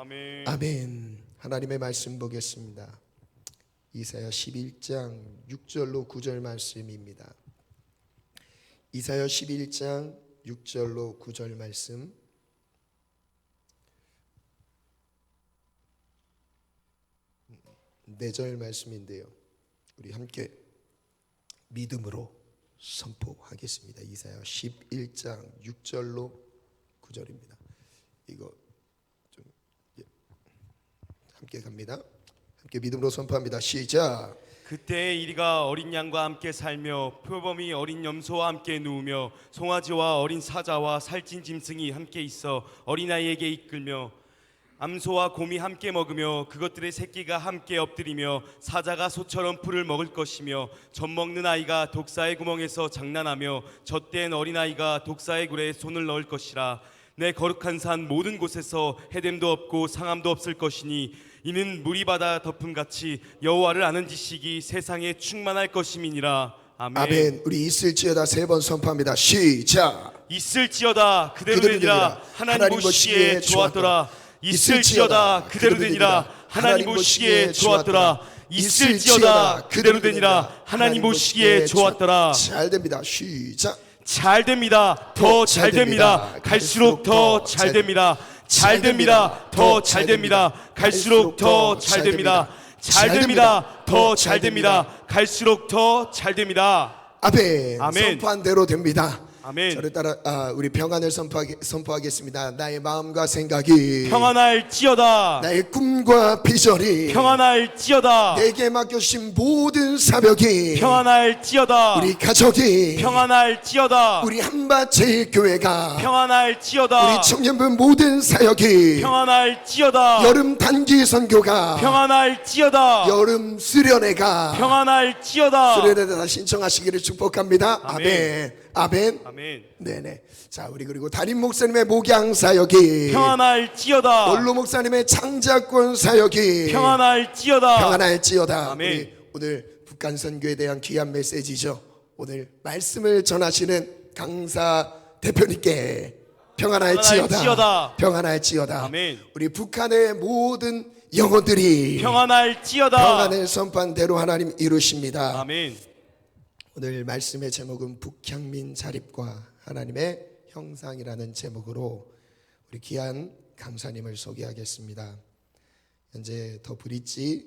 아멘. 아멘. 하나님의 말씀 보겠습니다. 이사야 11장 6절로 9절 말씀입니다. 이사야 11장 6절로 9절 말씀. 네 절 말씀인데요. 우리 함께 믿음으로 선포하겠습니다. 이사야 11장 6절로 9절입니다. 이거 좀 함께 갑니다. 함께 믿음으로 선포합니다. 시작. 그때의 이리가 어린 양과 함께 살며 표범이 어린 염소와 함께 누우며 송아지와 어린 사자와 살찐 짐승이 함께 있어 어린아이에게 이끌며 암소와 곰이 함께 먹으며 그것들의 새끼가 함께 엎드리며 사자가 소처럼 풀을 먹을 것이며 젖 먹는 아이가 독사의 구멍에서 장난하며 젖된 어린아이가 독사의 굴에 손을 넣을 것이라. 내 거룩한 산 모든 곳에서 해됨도 없고 상함도 없을 것이니 이는 물이 바다 덮음같이 여호와를 아는 지식이 세상에 충만할 것임이니라. 아멘. 아멘. 우리 있을지어다 세 번 선포합니다. 시작. 있을지어다 그대로 되니라. 하나님 보시기에 좋았더라. 있을지어다 그대로 되니라. 하나님 보시기에 좋았더라. 있을지어다 그대로 되니라. 하나님 보시기에 좋았더라. 잘 됩니다. 시작. 잘 됩니다. 더 잘 됩니다. 갈수록 더 잘 됩니다. 잘 됩니다. 더 잘 됩니다. 갈수록 더 잘 됩니다. 잘 됩니다. 더 잘 됩니다. 갈수록 더 잘 됩니다. 아멘. 아멘. 선포한 대로 됩니다. 아멘. 저를 따라 우리 평안을 선포하겠습니다. 나의 마음과 생각이 평안할지어다. 나의 꿈과 비전이 평안할지어다. 내게 맡겨주신 모든 사명이 평안할지어다. 우리 가족이 평안할지어다. 우리 한밭제일교회가 평안할지어다. 우리 청년부 모든 사역이 평안할지어다. 여름 단기 선교가 평안할지어다. 여름 수련회가 평안할지어다. 수련회에 다 신청하시기를 축복합니다. 아멘. 아멘. 아멘. 네네. 자, 우리 그리고 담임 목사님의 목양 사역이 평안할지어다. 원로 목사님의 창작권 사역이 평안할지어다. 평안할지어다. 아멘. 우리 오늘 북한 선교에 대한 귀한 메시지죠. 오늘 말씀을 전하시는 강사 대표님께 평안할지어다. 평안할지어다. 아멘. 우리 북한의 모든 영혼들이 평안할지어다. 평안을 선포한 대로 하나님 이루십니다. 아멘. 오늘 말씀의 제목은 북향민 자립과 하나님의 형상이라는 제목으로 우리 귀한 강사님을 소개하겠습니다. 현재 더 브릿지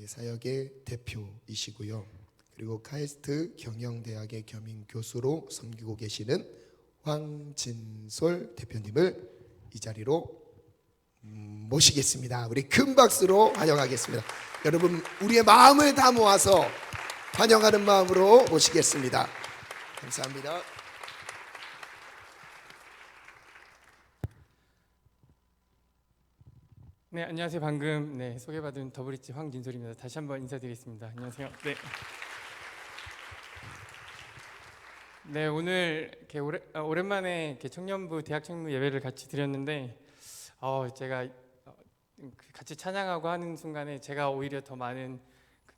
사역의 대표이시고요. 그리고 카이스트 경영대학의 겸임 교수로 섬기고 계시는 황진솔 대표님을 이 자리로 모시겠습니다. 우리 큰 박수로 환영하겠습니다. 여러분, 우리의 마음을 다 모아서 환영하는 마음으로 모시겠습니다. 감사합니다. 네, 안녕하세요. 방금 소개받은 더브릿지 황진솔입니다. 다시 한번 인사드리겠습니다. 안녕하세요. 네, 오늘 이렇게 오랜만에 이렇게 청년부 대학 청년부 예배를 같이 드렸는데 제가 같이 찬양하고 하는 순간에 제가 오히려 더 많은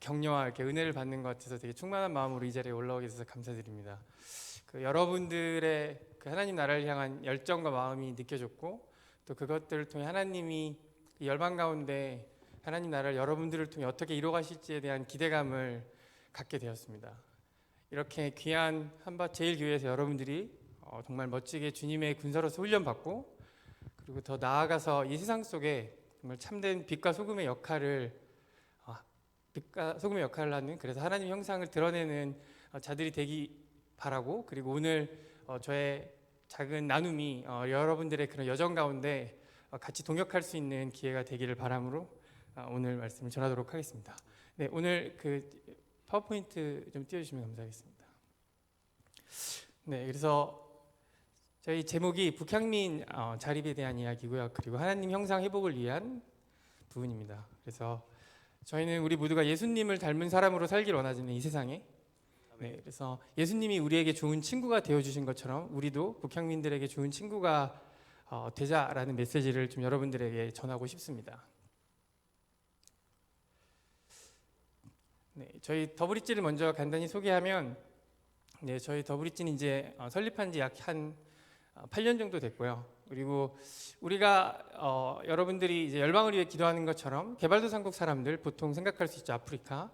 격려와 이렇게 은혜를 받는 것 같아서 되게 충만한 마음으로 이 자리에 올라오게 돼서 감사드립니다. 여러분들의 하나님 나라를 향한 열정과 마음이 느껴졌고 또 그것들을 통해 하나님이 이 열방 가운데 하나님 나라를 여러분들을 통해 어떻게 이루어가실지에 대한 기대감을 갖게 되었습니다. 이렇게 귀한 한밭제일교회에서 여러분들이 정말 멋지게 주님의 군사로서 훈련받고 그리고 더 나아가서 이 세상 속에 정말 참된 빛과 소금의 역할을 하는, 그래서 하나님 형상을 드러내는 자들이 되기 바라고, 그리고 오늘 저의 작은 나눔이 여러분들의 그런 여정 가운데 같이 동역할 수 있는 기회가 되기를 바람으로 오늘 말씀을 전하도록 하겠습니다. 네, 오늘 파워포인트 좀 띄워주시면 감사하겠습니다. 네, 그래서 저희 제목이 북향민 자립에 대한 이야기고요. 그리고 하나님 형상 회복을 위한 부분입니다. 그래서 저희는 우리 모두가 예수님을 닮은 사람으로 살길 원하는 이 세상에, 그래서 예수님이 우리에게 좋은 친구가 되어주신 것처럼 우리도 북향민들에게 좋은 친구가 되자라는 메시지를 좀 여러분들에게 전하고 싶습니다. 저희 더브릿지를 먼저 간단히 소개하면, 저희 더브릿지는 이제 설립한 지 약 한 8년 정도 됐고요. 그리고 우리가 여러분들이 이제 열방을 위해 기도하는 것처럼 개발도상국 사람들 보통 생각할 수 있죠. 아프리카,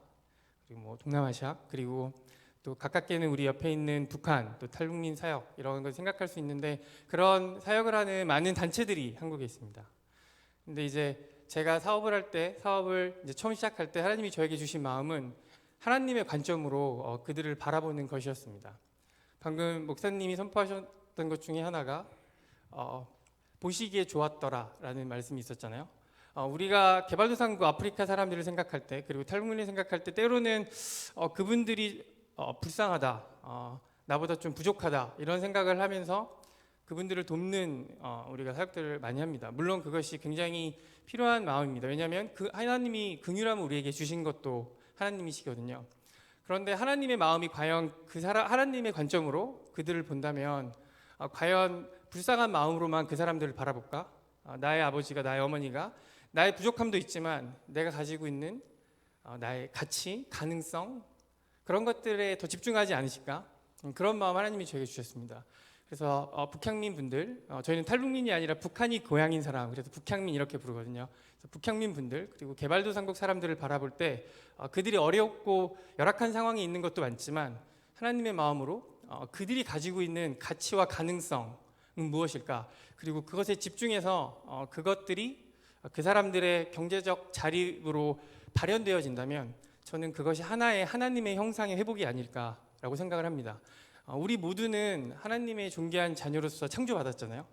그리고 뭐 동남아시아, 그리고 또 가깝게는 우리 옆에 있는 북한, 또 탈북민 사역 이런 걸 생각할 수 있는데 그런 사역을 하는 많은 단체들이 한국에 있습니다. 근데 이제 제가 사업을 이제 처음 시작할 때 하나님이 저에게 주신 마음은 하나님의 관점으로 그들을 바라보는 것이었습니다. 방금 목사님이 선포하셨던 것 중에 하나가 보시기에 좋았더라라는 말씀이 있었잖아요. 우리가 개발도상국 아프리카 사람들을 생각할 때, 그리고 탈북민을 생각할 때 때로는 그분들이 불쌍하다, 나보다 좀 부족하다 이런 생각을 하면서 그분들을 돕는 우리가 사역들을 많이 합니다. 물론 그것이 굉장히 필요한 마음입니다. 왜냐하면 그 하나님이 긍휼함을 우리에게 주신 것도 하나님이시거든요. 그런데 하나님의 마음이 과연 하나님의 관점으로 그들을 본다면 과연 불쌍한 마음으로만 그 사람들을 바라볼까? 나의 아버지가, 나의 어머니가 나의 부족함도 있지만 내가 가지고 있는 나의 가치, 가능성 그런 것들에 더 집중하지 않으실까? 그런 마음 하나님이 저에게 주셨습니다. 그래서 북향민 분들, 저희는 탈북민이 아니라 북한이 고향인 사람, 그래서 북향민 이렇게 부르거든요. 그래서 북향민 분들, 그리고 개발도상국 사람들을 바라볼 때 그들이 어렵고 열악한 상황에 있는 것도 많지만 하나님의 마음으로 그들이 가지고 있는 가치와 가능성은 무엇일까? 그리고 그것에 집중해서 그것들이 그 사람들의 경제적 자립으로 발현되어진다면 저는 그것이 하나의 하나님의 형상의 회복이 아닐까라고 생각을 합니다. 우리 모두는 하나님의 존귀한 자녀로서 창조받았잖아요.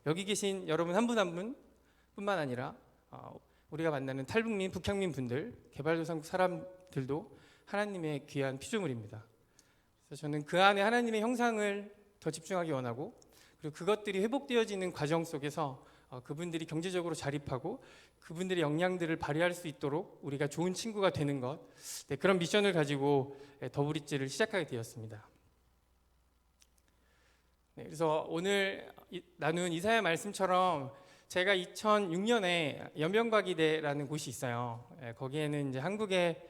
여기 계신 여러분 한 분 한 분뿐만 아니라 우리가 만나는 탈북민, 북향민 분들, 개발도상국 사람들도 하나님의 귀한 피조물입니다. 그래서 저는 그 안에 하나님의 형상을 더 집중하기 원하고, 그리고 그것들이 회복되어지는 과정 속에서 그분들이 경제적으로 자립하고 그분들의 역량들을 발휘할 수 있도록 우리가 좋은 친구가 되는 것, 그런 미션을 가지고 더브릿지를 시작하게 되었습니다. 그래서 오늘 나눈 이사야 말씀처럼 제가 2006년에 연변과기대라는 곳이 있어요. 거기에는 이제 한국의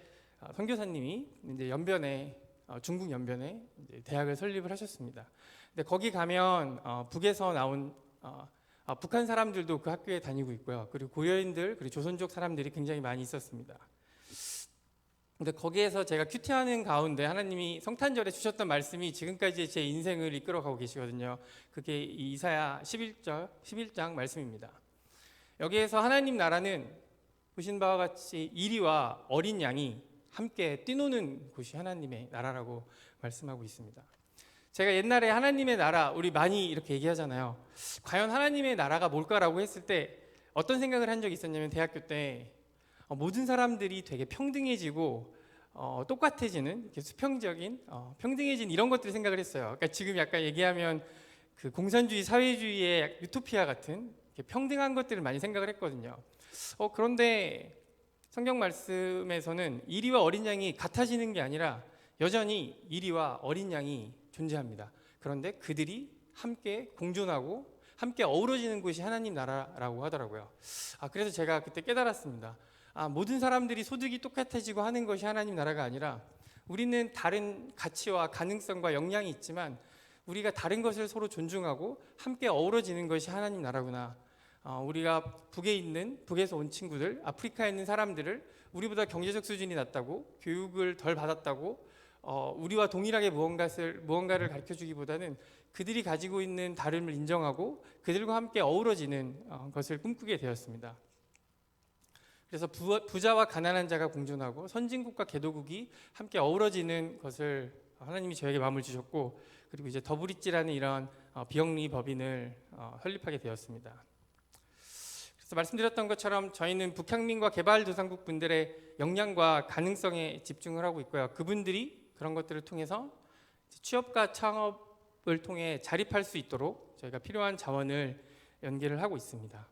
선교사님이 이제 중국 연변에 이제 대학을 설립을 하셨습니다. 근데 거기 가면 북에서 나온 북한 사람들도 그 학교에 다니고 있고요. 그리고 고려인들, 그리고 조선족 사람들이 굉장히 많이 있었습니다. 근데 거기에서 제가 큐티하는 가운데 하나님이 성탄절에 주셨던 말씀이 지금까지 제 인생을 이끌어가고 계시거든요. 그게 이사야 11장 말씀입니다. 여기에서 하나님 나라는 보신 바와 같이 이리와 어린 양이 함께 뛰노는 곳이 하나님의 나라라고 말씀하고 있습니다. 제가 옛날에 하나님의 나라 우리 많이 이렇게 얘기하잖아요. 과연 하나님의 나라가 뭘까라고 했을 때 어떤 생각을 한 적이 있었냐면 대학교 때 모든 사람들이 되게 평등해지고 똑같아지는 이렇게 수평적인 평등해진 이런 것들을 생각을 했어요. 그러니까 지금 약간 얘기하면 그 공산주의 사회주의의 유토피아 같은 평등한 것들을 많이 생각을 했거든요. 그런데 성경 말씀에서는 이리와 어린 양이 같아지는 게 아니라 여전히 이리와 어린 양이 존재합니다. 그런데 그들이 함께 공존하고 함께 어우러지는 곳이 하나님 나라라고 하더라고요. 그래서 제가 그때 깨달았습니다. 모든 사람들이 소득이 똑같아지고 하는 것이 하나님 나라가 아니라 우리는 다른 가치와 가능성과 역량이 있지만 우리가 다른 것을 서로 존중하고 함께 어우러지는 것이 하나님 나라구나. 우리가 북에서 온 친구들, 아프리카에 있는 사람들을 우리보다 경제적 수준이 낮다고, 교육을 덜 받았다고, 우리와 동일하게 무언가를 가르쳐주기보다는 그들이 가지고 있는 다름을 인정하고 그들과 함께 어우러지는 것을 꿈꾸게 되었습니다. 그래서 부자와 가난한 자가 공존하고 선진국과 개도국이 함께 어우러지는 것을 하나님이 저에게 마음을 주셨고, 그리고 이제 더브릿지라는 이런 비영리 법인을 설립하게 되었습니다. 그래서 말씀드렸던 것처럼 저희는 북향민과 개발도상국 분들의 역량과 가능성에 집중을 하고 있고요. 그분들이 그런 것들을 통해서 취업과 창업을 통해 자립할 수 있도록 저희가 필요한 자원을 연계를 하고 있습니다.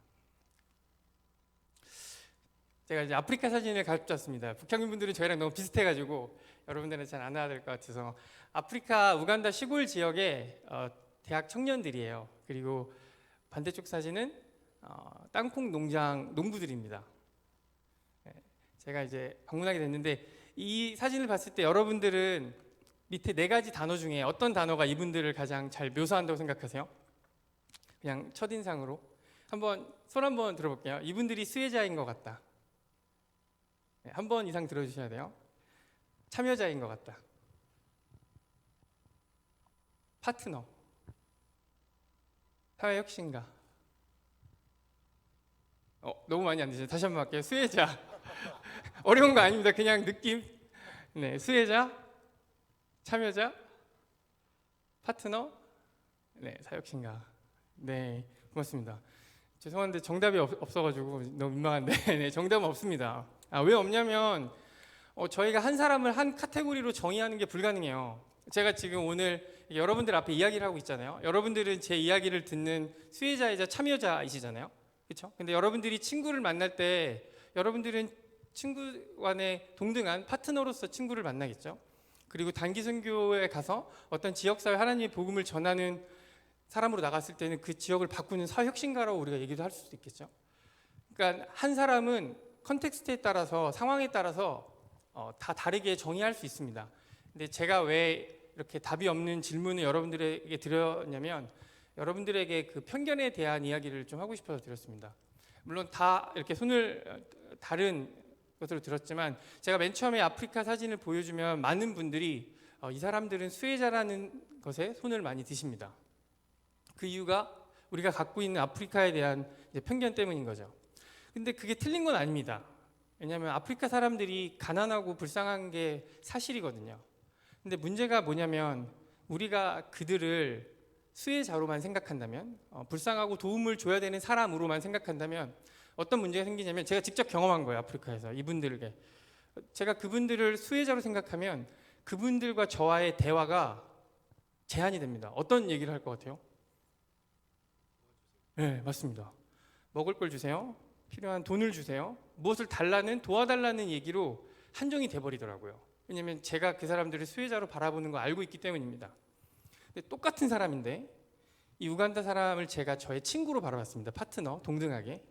제가 이제 아프리카 사진을 가져왔습니다. 북향민 분들은 저희랑 너무 비슷해가지고 여러분들은 잘 안 알아야 될 것 같아서, 아프리카 우간다 시골 지역의 대학 청년들이에요. 그리고 반대쪽 사진은 땅콩 농장 농부들입니다. 제가 이제 방문하게 됐는데 이 사진을 봤을 때 여러분들은 밑에 4가지 단어 중에 어떤 단어가 이분들을 가장 잘 묘사한다고 생각하세요? 그냥 첫인상으로 한번 손 한번 들어볼게요. 이분들이 수혜자인 것 같다. 네, 한 번 이상 들어주셔야 돼요. 참여자인 것 같다. 파트너, 사회혁신가. 너무 많이 안 되죠. 다시 한번 할게요. 수혜자. 어려운 거 아닙니다. 그냥 느낌. 네, 수혜자, 참여자, 파트너, 네, 사회혁신가. 네, 고맙습니다. 죄송한데 정답이 없어가지고 너무 민망한데 네, 정답은 없습니다. 왜 없냐면 저희가 한 사람을 한 카테고리로 정의하는 게 불가능해요. 제가 지금 오늘 여러분들 앞에 이야기를 하고 있잖아요. 여러분들은 제 이야기를 듣는 수혜자이자 참여자이시잖아요. 그렇죠? 근데 여러분들이 친구를 만날 때 여러분들은 친구 간의 동등한 파트너로서 친구를 만나겠죠. 그리고 단기 선교에 가서 어떤 지역사회 하나님의 복음을 전하는 사람으로 나갔을 때는 그 지역을 바꾸는 사회혁신가라고 우리가 얘기도 할 수도 있겠죠. 그러니까 한 사람은 컨텍스트에 따라서 상황에 따라서 다 다르게 정의할 수 있습니다. 근데 제가 왜 이렇게 답이 없는 질문을 여러분들에게 드렸냐면 여러분들에게 그 편견에 대한 이야기를 좀 하고 싶어서 드렸습니다. 물론 다 이렇게 손을 다른 것으로 들었지만 제가 맨 처음에 아프리카 사진을 보여주면 많은 분들이 이 사람들은 수혜자라는 것에 손을 많이 드십니다. 그 이유가 우리가 갖고 있는 아프리카에 대한 편견 때문인 거죠. 근데 그게 틀린 건 아닙니다. 왜냐하면 아프리카 사람들이 가난하고 불쌍한 게 사실이거든요. 근데 문제가 뭐냐면 우리가 그들을 수혜자로만 생각한다면 불쌍하고 도움을 줘야 되는 사람으로만 생각한다면 어떤 문제가 생기냐면 제가 직접 경험한 거예요. 아프리카에서 이분들에게 제가 그분들을 수혜자로 생각하면 그분들과 저와의 대화가 제한이 됩니다. 어떤 얘기를 할 것 같아요? 네, 맞습니다. 먹을 걸 주세요. 필요한 돈을 주세요. 무엇을 달라는 도와달라는 얘기로 한정이 돼버리더라고요. 왜냐하면 제가 그 사람들을 수혜자로 바라보는 거 알고 있기 때문입니다. 근데 똑같은 사람인데 이 우간다 사람을 제가 저의 친구로 바라봤습니다. 파트너, 동등하게.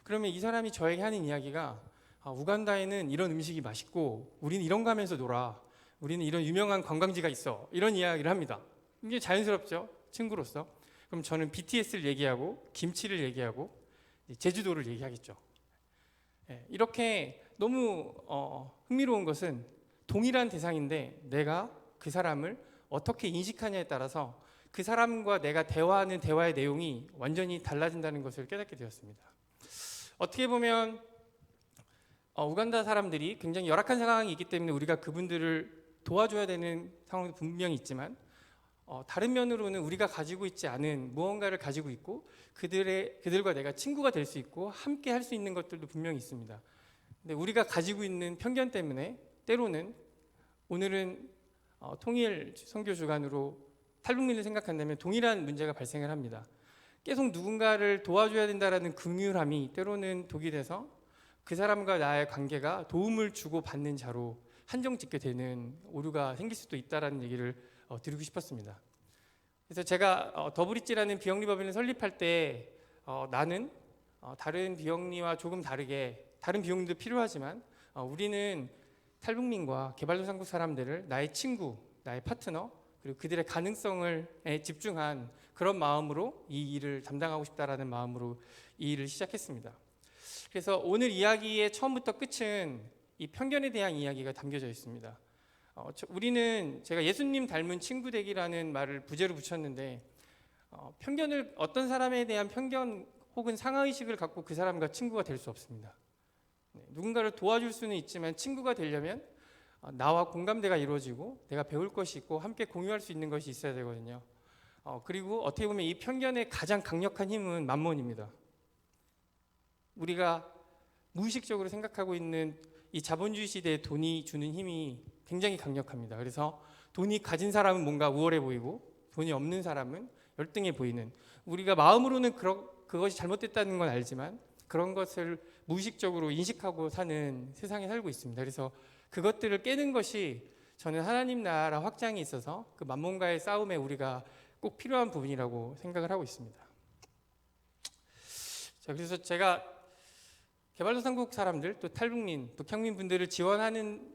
그러면 이 사람이 저에게 하는 이야기가 우간다에는 이런 음식이 맛있고 우리는 이런 거 하면서 놀아. 우리는 이런 유명한 관광지가 있어. 이런 이야기를 합니다. 이게 자연스럽죠. 친구로서. 그럼 저는 BTS를 얘기하고 김치를 얘기하고 제주도를 얘기하겠죠. 이렇게 너무 흥미로운 것은 동일한 대상인데 내가 그 사람을 어떻게 인식하냐에 따라서 그 사람과 내가 대화하는 대화의 내용이 완전히 달라진다는 것을 깨닫게 되었습니다. 어떻게 보면 우간다 사람들이 굉장히 열악한 상황이 있기 때문에 우리가 그분들을 도와줘야 되는 상황도 분명히 있지만 다른 면으로는 우리가 가지고 있지 않은 무언가를 가지고 있고 그들과 내가 친구가 될 수 있고 함께 할 수 있는 것들도 분명히 있습니다. 근데 우리가 가지고 있는 편견 때문에 때로는 오늘은 통일 선교 주간으로 탈북민을 생각한다면 동일한 문제가 발생을 합니다. 계속 누군가를 도와줘야 된다라는 긍휼함이 때로는 독이 돼서 그 사람과 나의 관계가 도움을 주고 받는 자로 한정짓게 되는 오류가 생길 수도 있다라는 얘기를 드리고 싶었습니다. 그래서 제가 더브릿지라는 비영리 법인을 설립할 때 나는 다른 비영리와 조금 다르게 다른 비영리도 필요하지만 우리는 탈북민과 개발도상국 사람들을 나의 친구, 나의 파트너 그리고 그들의 가능성을 집중한 그런 마음으로 이 일을 담당하고 싶다라는 마음으로 이 일을 시작했습니다. 그래서 오늘 이야기의 처음부터 끝은 이 편견에 대한 이야기가 담겨져 있습니다. 우리는 제가 예수님 닮은 친구 되기라는 말을 부제로 붙였는데 편견을 어떤 사람에 대한 편견 혹은 상하의식을 갖고 그 사람과 친구가 될 수 없습니다. 누군가를 도와줄 수는 있지만 친구가 되려면 나와 공감대가 이루어지고 내가 배울 것이 있고 함께 공유할 수 있는 것이 있어야 되거든요. 그리고 어떻게 보면 이 편견의 가장 강력한 힘은 만몬입니다. 우리가 무의식적으로 생각하고 있는 이 자본주의 시대의 돈이 주는 힘이 굉장히 강력합니다. 그래서 돈이 가진 사람은 뭔가 우월해 보이고 돈이 없는 사람은 열등해 보이는 우리가 마음으로는 그것이 잘못됐다는 건 알지만 그런 것을 무의식적으로 인식하고 사는 세상에 살고 있습니다. 그래서 그것들을 깨는 것이 저는 하나님 나라 확장에 있어서 그 만몬과의 싸움에 우리가 꼭 필요한 부분이라고 생각을 하고 있습니다. 자, 그래서 제가 개발도상국 사람들 또 탈북민, 북향민 분들을 지원하는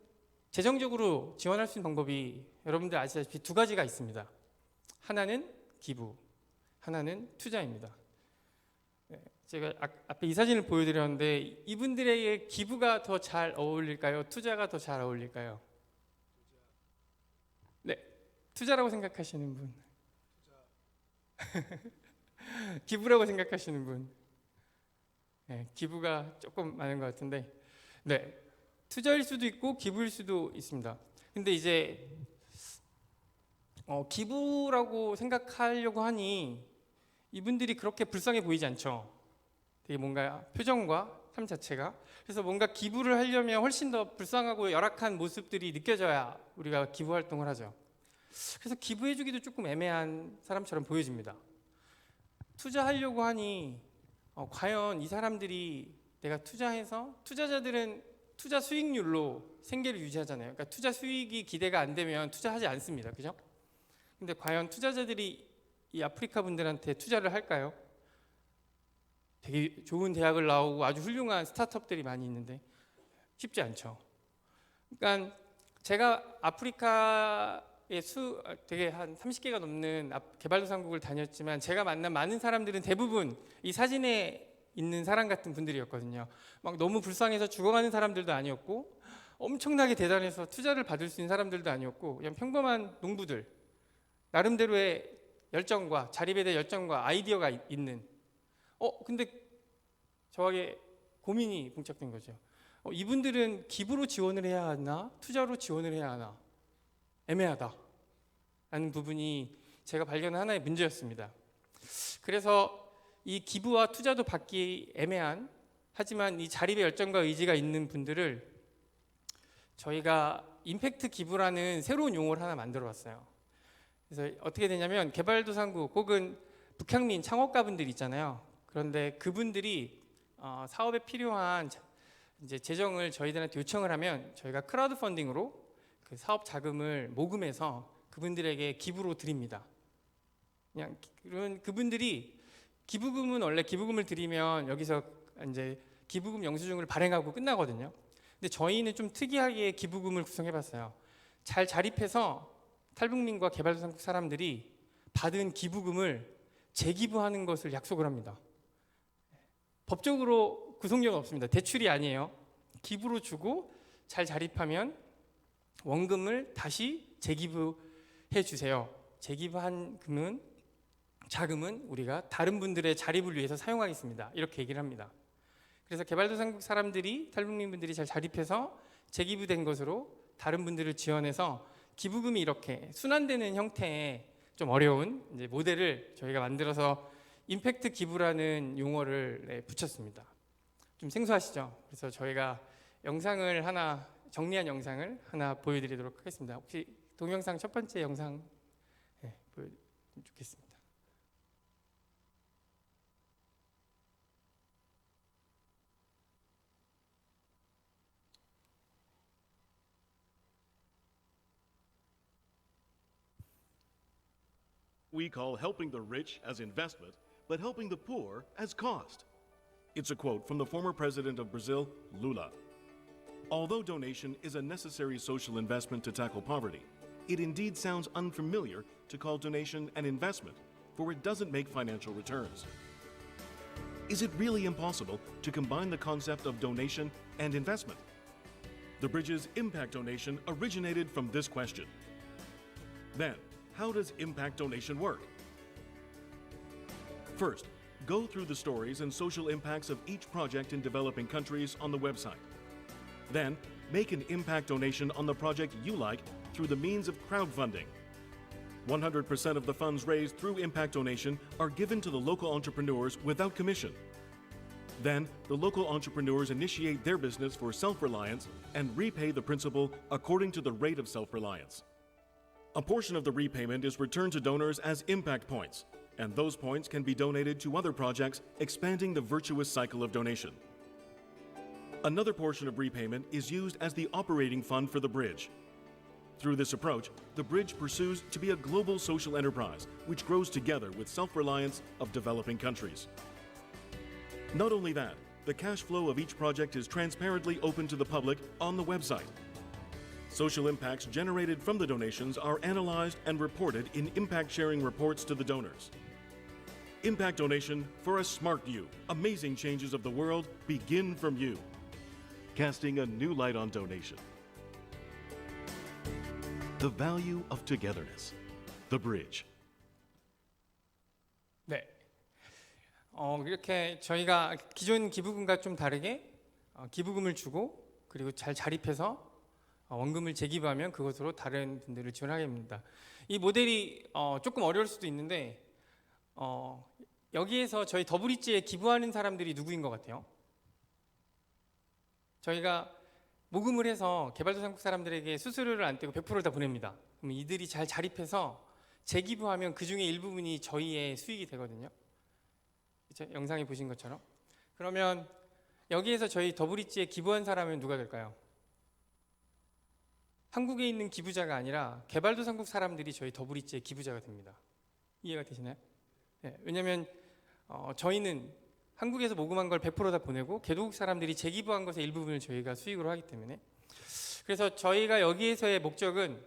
재정적으로 지원할 수 있는 방법이 여러분들 아시다시피 두 가지가 있습니다. 하나는 기부, 하나는 투자입니다. 제가 앞에 이 사진을 보여드렸는데 이분들에게 기부가 더 잘 어울릴까요? 투자가 더 잘 어울릴까요? 네, 투자라고 생각하시는 분. 기부라고 생각하시는 분. 네, 기부가 조금 많은 것 같은데, 네, 투자일 수도 있고 기부일 수도 있습니다. 근데 이제 기부라고 생각하려고 하니 이분들이 그렇게 불쌍해 보이지 않죠. 되게 뭔가 표정과 삶 자체가, 그래서 뭔가 기부를 하려면 훨씬 더 불쌍하고 열악한 모습들이 느껴져야 우리가 기부 활동을 하죠. 그래서 기부해주기도 조금 애매한 사람처럼 보여집니다. 투자하려고 하니 과연 이 사람들이 내가 투자해서, 투자자들은 투자 수익률로 생계를 유지하잖아요. 그러니까 투자 수익이 기대가 안 되면 투자하지 않습니다. 그죠? 근데 과연 투자자들이 이 아프리카 분들한테 투자를 할까요? 되게 좋은 대학을 나오고 아주 훌륭한 스타트업들이 많이 있는데 쉽지 않죠. 그러니까 제가 아프리카에 되게 한 30개가 넘는 개발도상국을 다녔지만 제가 만난 많은 사람들은 대부분 이 사진에 있는 사람 같은 분들이었거든요. 막 너무 불쌍해서 죽어가는 사람들도 아니었고 엄청나게 대단해서 투자를 받을 수 있는 사람들도 아니었고 그냥 평범한 농부들, 나름대로의 열정과 자립에 대한 열정과 아이디어가 있는. 근데 저에게 고민이 봉착된 거죠. 이분들은 기부로 지원을 해야 하나 투자로 지원을 해야 하나 애매하다 라는 부분이 제가 발견한 하나의 문제였습니다. 그래서 이 기부와 투자도 받기 애매한, 하지만 이 자립의 열정과 의지가 있는 분들을 저희가 임팩트 기부라는 새로운 용어를 하나 만들어 봤어요. 그래서 어떻게 되냐면 개발도상국 혹은 북향민 창업가분들 있잖아요. 그런데 그분들이 사업에 필요한 이제 재정을 저희들한테 요청을 하면 저희가 크라우드 펀딩으로 그 사업 자금을 모금해서 그분들에게 기부로 드립니다. 그냥 그분들이 기부금은 원래 기부금을 드리면 여기서 이제 기부금 영수증을 발행하고 끝나거든요. 근데 저희는 좀 특이하게 기부금을 구성해봤어요. 잘 자립해서 탈북민과 개발도상국 사람들이 받은 기부금을 재기부하는 것을 약속을 합니다. 법적으로 구속력은 없습니다. 대출이 아니에요. 기부로 주고 잘 자립하면 원금을 다시 재기부해 주세요. 재기부한 자금은 우리가 다른 분들의 자립을 위해서 사용하겠습니다. 이렇게 얘기를 합니다. 그래서 개발도상국 사람들이, 탈북민분들이 잘 자립해서 재기부된 것으로 다른 분들을 지원해서 기부금이 이렇게 순환되는 형태의 좀 어려운 이제 모델을 저희가 만들어서 임팩트 기부라는 용어를 붙였습니다. 좀 생소하시죠? 그래서 저희가 영상을 하나, 정리한 영상을 하나 보여드리도록 하겠습니다. 혹시 동영상 첫 번째 영상 보여주면 좋겠습니다. We call helping the rich as investment, but helping the poor as cost. It's a quote from the former president of Brazil, Lula. Although donation is a necessary social investment to tackle poverty, it indeed sounds unfamiliar to call donation an investment, for it doesn't make financial returns. Is it really impossible to combine the concept of donation and investment? The Bridge's impact donation originated from this question. Then, how does impact donation work? First, go through the stories and social impacts of each project in developing countries on the website. Then, make an impact donation on the project you like through the means of crowdfunding. 100% of the funds raised through impact donation are given to the local entrepreneurs without commission. Then, the local entrepreneurs initiate their business for self-reliance and repay the principal according to the rate of self-reliance. A portion of the repayment is returned to donors as impact points, and those points can be donated to other projects, expanding the virtuous cycle of donation. Another portion of repayment is used as the operating fund for the Bridge. Through this approach, the Bridge pursues to be a global social enterprise which grows together with self-reliance of developing countries. Not only that, the cash flow of each project is transparently open to the public on the website. Social impacts generated from the donations are analyzed and reported in impact sharing reports to the donors. Impact donation for a smart you. Amazing changes of the world begin from you. Casting a new light on donation. The value of togetherness. The Bridge. 네. 이렇게 저희가 기존 기부금과 좀 다르게 기부금을 주고 그리고 잘 자립해서 원금을 재기부하면 그것으로 다른 분들을 지원하게 됩니다. 이 모델이 조금 어려울 수도 있는데 여기에서 저희 더블리츠에 기부하는 사람들이 누구인 것 같아요? 저희가 모금을 해서 개발도상국 사람들에게 수수료를 안 떼고 100%를 다 보냅니다. 그럼 이들이 잘 자립해서 재기부하면 그 중에 일부분이 저희의 수익이 되거든요. 그렇죠? 영상에 보신 것처럼. 그러면 여기에서 저희 더블리츠에 기부한 사람은 누가 될까요? 한국에 있는 기부자가 아니라 개발도상국 사람들이 저희 더블리츠의 기부자가 됩니다. 이해가 되시나요? 네, 왜냐하면 저희는 한국에서 모금한 걸 100% 다 보내고 개도국 사람들이 재기부한 것의 일부분을 저희가 수익으로 하기 때문에, 그래서 저희가 여기에서의 목적은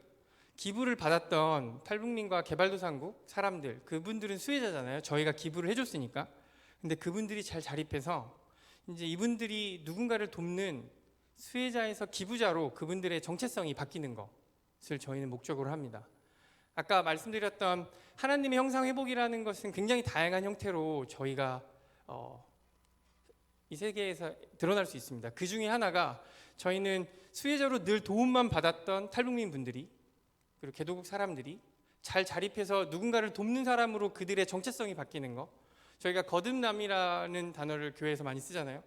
기부를 받았던 탈북민과 개발도상국 사람들, 그분들은 수혜자잖아요. 저희가 기부를 해줬으니까. 근데 그분들이 잘 자립해서 이제 이분들이 누군가를 돕는 수혜자에서 기부자로 그분들의 정체성이 바뀌는 것을 저희는 목적으로 합니다. 아까 말씀드렸던 하나님의 형상 회복이라는 것은 굉장히 다양한 형태로 저희가 이 세계에서 드러날 수 있습니다. 그 중에 하나가 저희는 수혜자로 늘 도움만 받았던 탈북민 분들이 그리고 개도국 사람들이 잘 자립해서 누군가를 돕는 사람으로 그들의 정체성이 바뀌는 것. 저희가 거듭남이라는 단어를 교회에서 많이 쓰잖아요.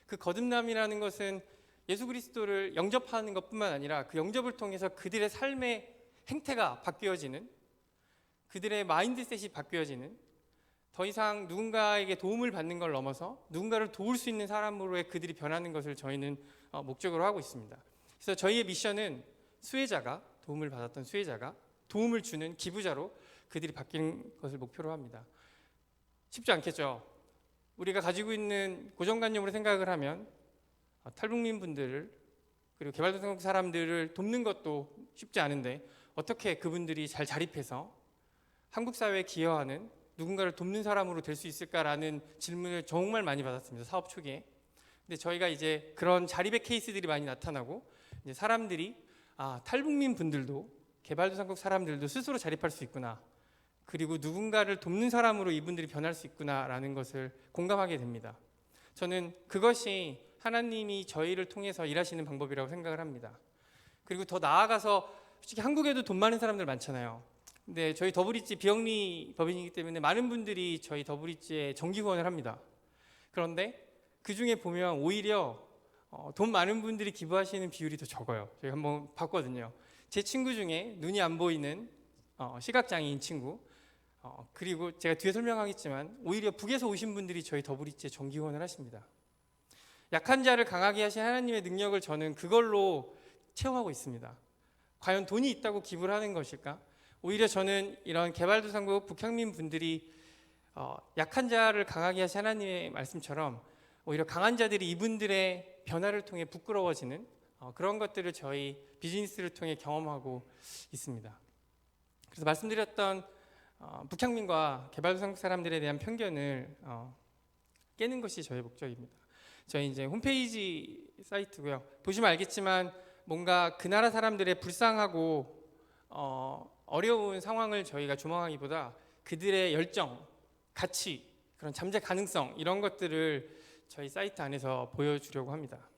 그 거듭남이라는 것은 예수 그리스도를 영접하는 것뿐만 아니라 그 영접을 통해서 그들의 삶의 행태가 바뀌어지는, 그들의 마인드셋이 바뀌어지는, 더 이상 누군가에게 도움을 받는 걸 넘어서 누군가를 도울 수 있는 사람으로의 그들이 변하는 것을 저희는 목적으로 하고 있습니다. 그래서 저희의 미션은 수혜자가, 도움을 받았던 수혜자가 도움을 주는 기부자로 그들이 바뀌는 것을 목표로 합니다. 쉽지 않겠죠. 우리가 가지고 있는 고정관념으로 생각을 하면 탈북민 분들을 그리고 개발도상국 사람들을 돕는 것도 쉽지 않은데 어떻게 그분들이 잘 자립해서 한국 사회에 기여하는 누군가를 돕는 사람으로 될 수 있을까라는 질문을 정말 많이 받았습니다. 사업 초기에. 근데 저희가 이제 그런 자립의 케이스들이 많이 나타나고 이제 사람들이 탈북민 분들도 개발도상국 사람들도 스스로 자립할 수 있구나. 그리고 누군가를 돕는 사람으로 이분들이 변할 수 있구나라는 것을 공감하게 됩니다. 저는 그것이 하나님이 저희를 통해서 일하시는 방법이라고 생각을 합니다. 그리고 더 나아가서 솔직히 한국에도 돈 많은 사람들 많잖아요. 근데 저희 더블리츠 비영리 법인이기 때문에 많은 분들이 저희 더블리츠에 정기 후원을 합니다. 그런데 그 중에 보면 오히려 돈 많은 분들이 기부하시는 비율이 더 적어요. 저희 한번 봤거든요. 제 친구 중에 눈이 안 보이는 시각장애인 친구, 그리고 제가 뒤에 설명하겠지만 오히려 북에서 오신 분들이 저희 더블리츠에 정기 후원을 하십니다. 약한 자를 강하게 하신 하나님의 능력을 저는 그걸로 체험하고 있습니다. 과연 돈이 있다고 기부를 하는 것일까? 오히려 저는 이런 개발도상국 북향민 분들이 약한 자를 강하게 하신 하나님의 말씀처럼 오히려 강한 자들이 이분들의 변화를 통해 부끄러워지는 그런 것들을 저희 비즈니스를 통해 경험하고 있습니다. 그래서 말씀드렸던 북향민과 개발도상국 사람들에 대한 편견을 깨는 것이 저의 목적입니다. 저희 이제 홈페이지 사이트고요. 보시면 알겠지만 뭔가 그 나라 사람들의 불쌍하고 어려운 상황을 저희가 조망하기보다 그들의 열정, 가치, 그런 잠재 가능성 이런 것들을 저희 사이트 안에서 보여주려고 합니다.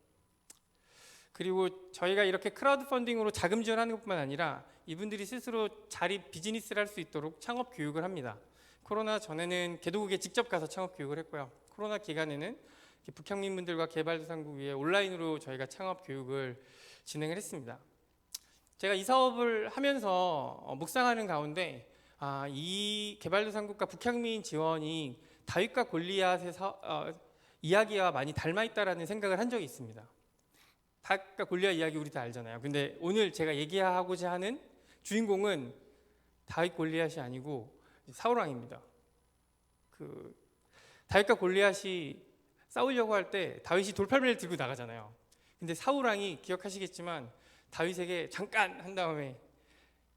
그리고 저희가 이렇게 크라우드 펀딩으로 자금 지원하는 것뿐만 아니라 이분들이 스스로 자립 비즈니스를 할 수 있도록 창업 교육을 합니다. 코로나 전에는 개도국에 직접 가서 창업 교육을 했고요. 코로나 기간에는 북향민분들과 개발도상국 위에 온라인으로 저희가 창업 교육을 진행을 했습니다. 제가 이 사업을 하면서 묵상하는 가운데 이 개발도상국과 북향민 지원이 다윗과 골리앗의 이야기와 많이 닮아 있다라는 생각을 한 적이 있습니다. 다윗과 골리앗 이야기 우리 다 알잖아요. 근데 오늘 제가 얘기하고자 하는 주인공은 다윗 골리앗이 아니고 사울 왕입니다. 다윗과 골리앗이 싸우려고 할 때 다윗이 돌팔매를 들고 나가잖아요. 근데 사울 왕이 기억하시겠지만 다윗에게 잠깐 한 다음에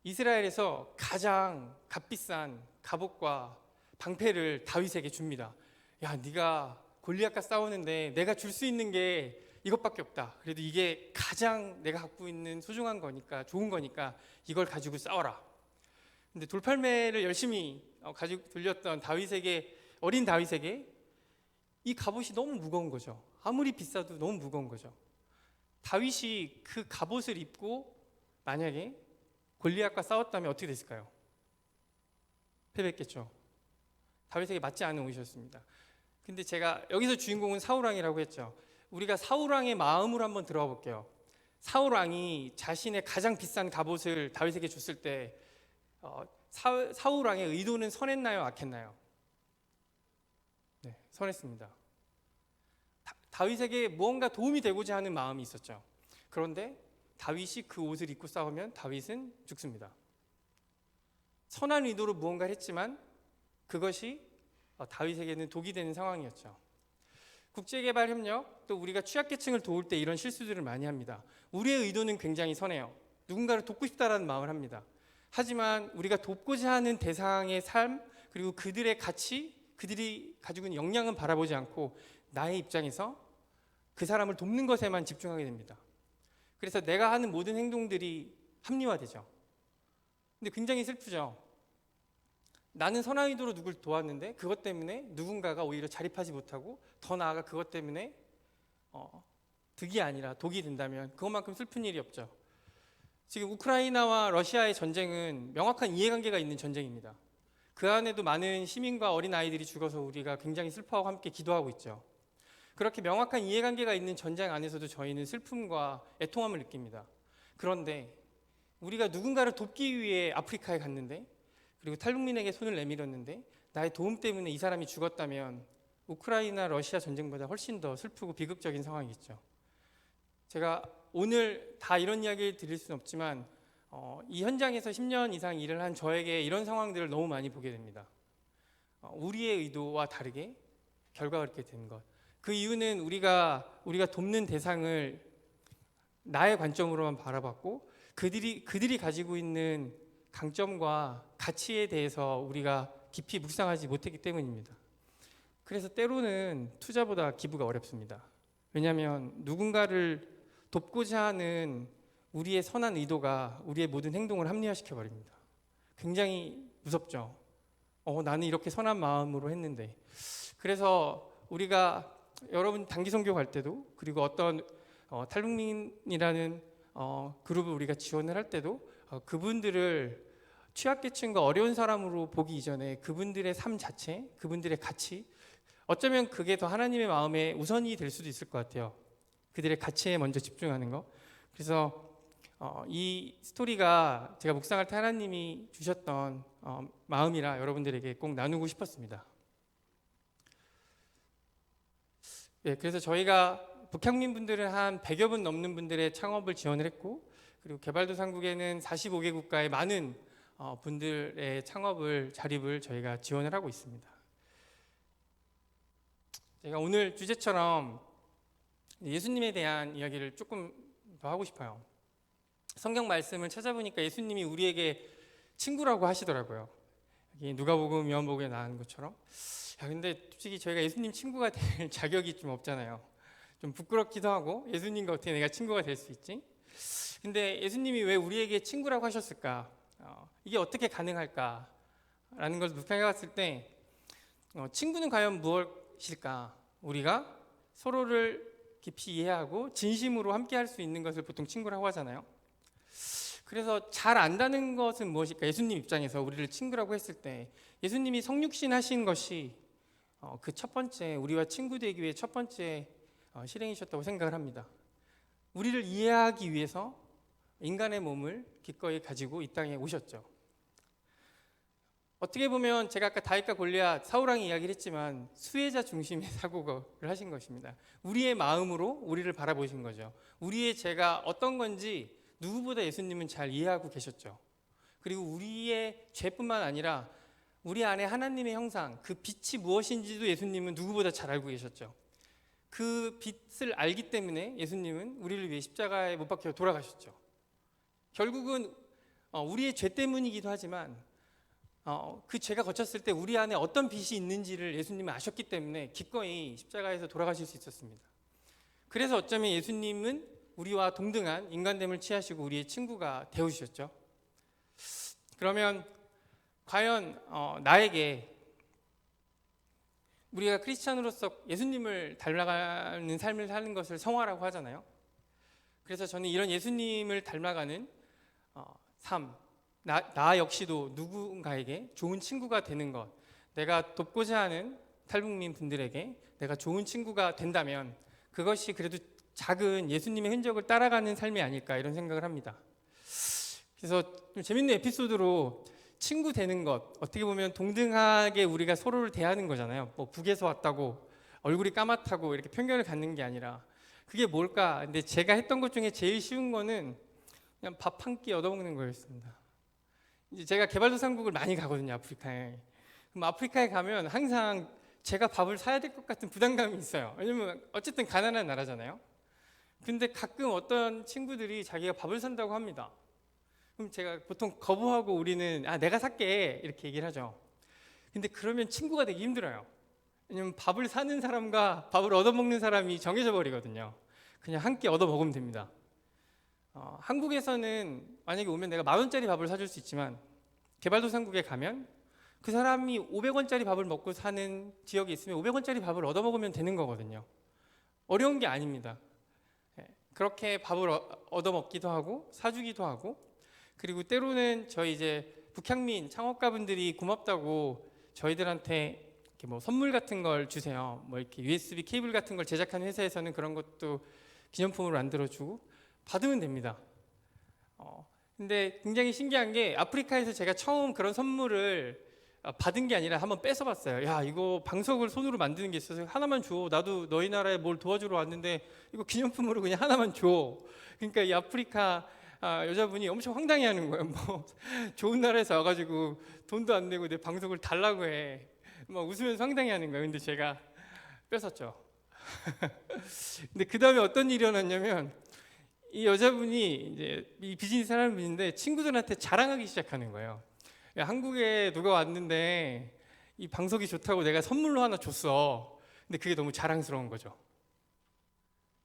이스라엘에서 가장 값비싼 갑옷과 방패를 다윗에게 줍니다. 야, 네가 골리앗과 싸우는데 내가 줄 수 있는 게 이것밖에 없다. 그래도 이게 가장 내가 갖고 있는 소중한 거니까, 좋은 거니까 이걸 가지고 싸워라. 근데 돌팔매를 열심히 가지고 돌렸던 어린 다윗에게 이 갑옷이 너무 무거운 거죠. 아무리 비싸도 너무 무거운 거죠. 다윗이 그 갑옷을 입고 만약에 골리앗과 싸웠다면 어떻게 됐을까요? 패배했겠죠. 다윗에게 맞지 않은 옷이었습니다. 근데 제가 여기서 주인공은 사울왕이라고 했죠. 우리가 사울왕의 마음으로 한번 들어가 볼게요. 사울왕이 자신의 가장 비싼 갑옷을 다윗에게 줬을 때 사울왕의 의도는 선했나요, 악했나요? 네, 선했습니다. 다윗에게 무언가 도움이 되고자 하는 마음이 있었죠. 그런데 다윗이 그 옷을 입고 싸우면 다윗은 죽습니다. 선한 의도로 무언가를 했지만 그것이 다윗에게는 독이 되는 상황이었죠. 국제개발협력, 또 우리가 취약계층을 도울 때 이런 실수들을 많이 합니다. 우리의 의도는 굉장히 선해요. 누군가를 돕고 싶다라는 마음을 합니다. 하지만 우리가 돕고자 하는 대상의 삶, 그리고 그들의 가치, 그들이 가지고 있는 역량은 바라보지 않고 나의 입장에서 그 사람을 돕는 것에만 집중하게 됩니다. 그래서 내가 하는 모든 행동들이 합리화되죠. 근데 굉장히 슬프죠. 나는 선한 의도로 누굴 도왔는데 그것 때문에 누군가가 오히려 자립하지 못하고 더 나아가 그것 때문에 득이 아니라 독이 된다면 그것만큼 슬픈 일이 없죠. 지금 우크라이나와 러시아의 전쟁은 명확한 이해관계가 있는 전쟁입니다. 그 안에도 많은 시민과 어린 아이들이 죽어서 우리가 굉장히 슬퍼하고 함께 기도하고 있죠. 그렇게 명확한 이해관계가 있는 전쟁 안에서도 저희는 슬픔과 애통함을 느낍니다. 그런데 우리가 누군가를 돕기 위해 아프리카에 갔는데, 그리고 탈북민에게 손을 내밀었는데 나의 도움 때문에 이 사람이 죽었다면 우크라이나 러시아 전쟁보다 훨씬 더 슬프고 비극적인 상황이겠죠. 제가 오늘 다 이런 이야기를 드릴 수는 없지만 이 현장에서 10년 이상 일을 한 저에게 이런 상황들을 너무 많이 보게 됩니다. 우리의 의도와 다르게 결과가 이렇게 된 것. 그 이유는 우리가 돕는 대상을 나의 관점으로만 바라봤고 그들이 가지고 있는 강점과 가치에 대해서 우리가 깊이 묵상하지 못했기 때문입니다. 그래서 때로는 투자보다 기부가 어렵습니다. 왜냐하면 누군가를 돕고자 하는 우리의 선한 의도가 우리의 모든 행동을 합리화시켜 버립니다. 굉장히 무섭죠. 나는 이렇게 선한 마음으로 했는데. 그래서 우리가 여러분 단기 선교 갈 때도, 그리고 어떤 탈북민이라는 그룹을 우리가 지원을 할 때도 그분들을 취약계층과 어려운 사람으로 보기 이전에 그분들의 삶 자체, 그분들의 가치, 어쩌면 그게 더 하나님의 마음에 우선이 될 수도 있을 것 같아요. 그들의 가치에 먼저 집중하는 거. 그래서 이 스토리가 제가 묵상할 때 하나님이 주셨던 마음이라 여러분들에게 꼭 나누고 싶었습니다. 네, 그래서 저희가 북향민 분들은 한 100여 분 넘는 분들의 창업을 지원을 했고, 그리고 개발도상국에는 45개 국가의 많은 분들의 창업을, 자립을 저희가 지원을 하고 있습니다. 제가 오늘 주제처럼 예수님에 대한 이야기를 조금 더 하고 싶어요. 성경 말씀을 찾아보니까 예수님이 우리에게 친구라고 하시더라고요. 여기 누가복음, 요한복음에 나오는 것처럼. 근데 솔직히 저희가 예수님 친구가 될 자격이 좀 없잖아요. 좀 부끄럽기도 하고, 예수님과 어떻게 내가 친구가 될 수 있지? 근데 예수님이 왜 우리에게 친구라고 하셨을까? 이게 어떻게 가능할까라는 걸 묵상해봤을 때 친구는 과연 무엇일까? 우리가 서로를 깊이 이해하고 진심으로 함께 할 수 있는 것을 보통 친구라고 하잖아요. 그래서 잘 안다는 것은 무엇일까? 예수님 입장에서 우리를 친구라고 했을 때 예수님이 성육신 하신 것이 그 첫 번째, 우리와 친구 되기 위해 첫 번째 실행이셨다고 생각을 합니다. 우리를 이해하기 위해서 인간의 몸을 기꺼이 가지고 이 땅에 오셨죠. 어떻게 보면 제가 아까 다윗과 골리앗, 사울왕이 이야기를 했지만 수혜자 중심의 사고를 하신 것입니다. 우리의 마음으로 우리를 바라보신 거죠. 우리의 죄가 어떤 건지 누구보다 예수님은 잘 이해하고 계셨죠. 그리고 우리의 죄뿐만 아니라 우리 안에 하나님의 형상, 그 빛이 무엇인지도 예수님은 누구보다 잘 알고 계셨죠. 그 빛을 알기 때문에 예수님은 우리를 위해 십자가에 못 박혀 돌아가셨죠. 결국은 우리의 죄 때문이기도 하지만 그 죄가 거쳤을 때 우리 안에 어떤 빛이 있는지를 예수님은 아셨기 때문에 기꺼이 십자가에서 돌아가실 수 있었습니다. 그래서 어쩌면 예수님은 우리와 동등한 인간됨을 취하시고 우리의 친구가 되어주셨죠. 그러면 과연 나에게 우리가 크리스찬으로서 예수님을 닮아가는 삶을 사는 것을 성화라고 하잖아요. 그래서 저는 이런 예수님을 닮아가는 삶, 나 역시도 누군가에게 좋은 친구가 되는 것, 내가 돕고자 하는 탈북민 분들에게 내가 좋은 친구가 된다면 그것이 그래도 작은 예수님의 흔적을 따라가는 삶이 아닐까 이런 생각을 합니다. 그래서 좀 재밌는 에피소드로 친구 되는 것, 어떻게 보면 동등하게 우리가 서로를 대하는 거잖아요. 뭐 북에서 왔다고 얼굴이 까맣다고 이렇게 편견을 갖는 게 아니라 그게 뭘까? 근데 제가 했던 것 중에 제일 쉬운 거는 그냥 밥 한 끼 얻어먹는 거였습니다. 이제 제가 개발도상국을 많이 가거든요, 아프리카에. 그럼 아프리카에 가면 항상 제가 밥을 사야 될 것 같은 부담감이 있어요. 왜냐면 어쨌든 가난한 나라잖아요. 근데 가끔 어떤 친구들이 자기가 밥을 산다고 합니다. 그럼 제가 보통 거부하고 우리는 내가 살게 이렇게 얘기를 하죠. 근데 그러면 친구가 되기 힘들어요. 왜냐면 밥을 사는 사람과 밥을 얻어먹는 사람이 정해져 버리거든요. 그냥 한 끼 얻어먹으면 됩니다. 한국에서는 만약에 오면 내가 10,000원짜리 밥을 사줄 수 있지만 개발도상국에 가면 그 사람이 500원짜리 밥을 먹고 사는 지역에 있으면 500원짜리 밥을 얻어먹으면 되는 거거든요. 어려운 게 아닙니다. 그렇게 밥을 얻어먹기도 하고 사주기도 하고, 그리고 때로는 저희 이제 북향민 창업가분들이 고맙다고 저희들한테 이렇게 뭐 선물 같은 걸 주세요. 뭐 이렇게 USB 케이블 같은 걸 제작하는 회사에서는 그런 것도 기념품으로 만들어주고 받으면 됩니다. 근데 굉장히 신기한 게 아프리카에서 제가 처음 그런 선물을 받은 게 아니라 한번 뺏어봤어요. 야, 이거 방석을 손으로 만드는 게 있어서 하나만 줘. 나도 너희 나라에 뭘 도와주러 왔는데 이거 기념품으로 그냥 하나만 줘. 그러니까 이 아프리카 여자분이 엄청 황당해하는 거예요. 뭐 좋은 나라에서 와가지고 돈도 안 내고 내 방석을 달라고 해. 막 웃으면서 황당해하는 거예요. 근데 제가 뺏었죠. 근데 그 다음에 어떤 일이 일어났냐면 이 여자분이 이제 이 비즈니스 하는 분인데 친구들한테 자랑하기 시작하는 거예요. 야, 한국에 누가 왔는데 이 방석이 좋다고 내가 선물로 하나 줬어. 근데 그게 너무 자랑스러운 거죠.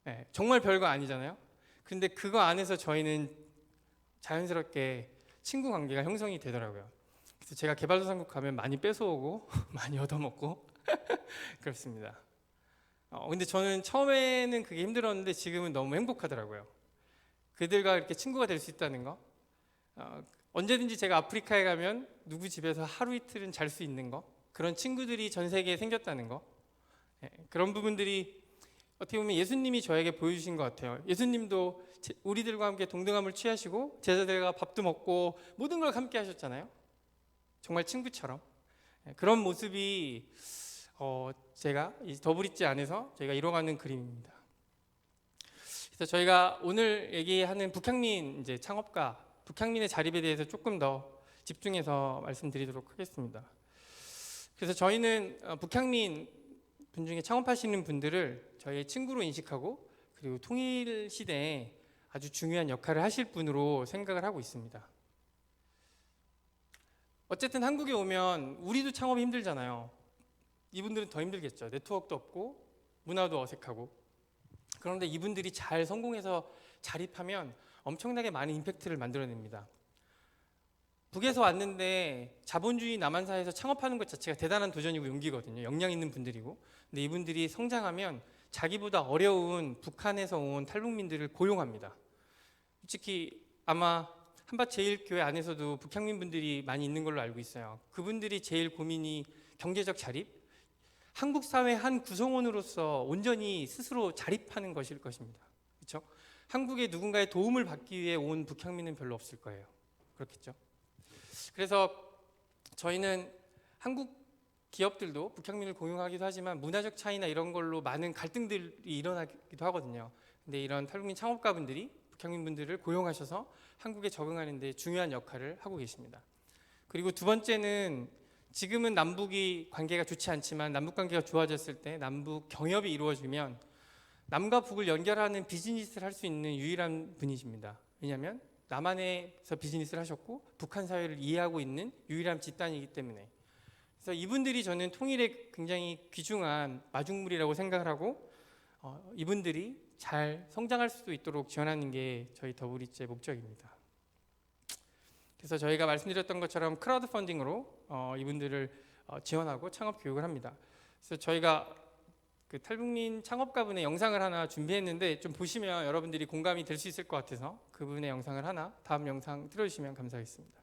네, 정말 별거 아니잖아요. 근데 그거 안에서 저희는 자연스럽게 친구 관계가 형성이 되더라고요. 그래서 제가 개발도상국 가면 많이 뺏어오고 많이 얻어먹고 그렇습니다. 근데 저는 처음에는 그게 힘들었는데 지금은 너무 행복하더라고요. 그들과 이렇게 친구가 될 수 있다는 거. 언제든지 제가 아프리카에 가면 누구 집에서 하루 이틀은 잘 수 있는 거, 그런 친구들이 전 세계에 생겼다는 거, 그런 부분들이 어떻게 보면 예수님이 저에게 보여주신 것 같아요. 예수님도 우리들과 함께 동등함을 취하시고 제자들과 밥도 먹고 모든 걸 함께 하셨잖아요. 정말 친구처럼. 그런 모습이 제가 이 더브릿지 안에서 저희가 이뤄가는 그림입니다. 그래서 저희가 오늘 얘기하는 북향민 이제 창업가, 북향민의 자립에 대해서 조금 더 집중해서 말씀드리도록 하겠습니다. 그래서 저희는 북향민 분 중에 창업하시는 분들을 저희의 친구로 인식하고, 그리고 통일 시대에 아주 중요한 역할을 하실 분으로 생각을 하고 있습니다. 어쨌든 한국에 오면 우리도 창업이 힘들잖아요. 이분들은 더 힘들겠죠. 네트워크도 없고 문화도 어색하고. 그런데 이분들이 잘 성공해서 자립하면 엄청나게 많은 임팩트를 만들어냅니다. 북에서 왔는데 자본주의 남한사에서 창업하는 것 자체가 대단한 도전이고 용기거든요. 역량 있는 분들이고. 근데 이분들이 성장하면 자기보다 어려운 북한에서 온 탈북민들을 고용합니다. 솔직히 아마 한밭제일교회 안에서도 북향민 분들이 많이 있는 걸로 알고 있어요. 그분들이 제일 고민이 경제적 자립, 한국 사회 한 구성원으로서 온전히 스스로 자립하는 것일 것입니다. 그렇죠? 한국에 누군가의 도움을 받기 위해 온 북향민은 별로 없을 거예요. 그렇겠죠? 그래서 저희는 한국 기업들도 북향민을 고용하기도 하지만 문화적 차이나 이런 걸로 많은 갈등들이 일어나기도 하거든요. 근데 이런 탈북민 창업가분들이 북향민 분들을 고용하셔서 한국에 적응하는 데 중요한 역할을 하고 계십니다. 그리고 두 번째는 지금은 남북이 관계가 좋지 않지만 남북 관계가 좋아졌을 때 남북 경협이 이루어지면 남과 북을 연결하는 비즈니스를 할 수 있는 유일한 분이십니다. 왜냐하면 남한에서 비즈니스를 하셨고 북한 사회를 이해하고 있는 유일한 집단이기 때문에, 그래서 이분들이 저는 통일의 굉장히 귀중한 마중물이라고 생각을 하고 이분들이 잘 성장할 수 있도록 지원하는 게 저희 더블리츠의 목적입니다. 그래서 저희가 말씀드렸던 것처럼 크라우드 펀딩으로 이분들을 지원하고 창업 교육을 합니다. 그래서 저희가 그 탈북민 창업가분의 영상을 하나 준비했는데 좀 보시면 여러분들이 공감이 될 수 있을 것 같아서 그분의 영상을 하나 다음 영상 틀어주시면 감사하겠습니다.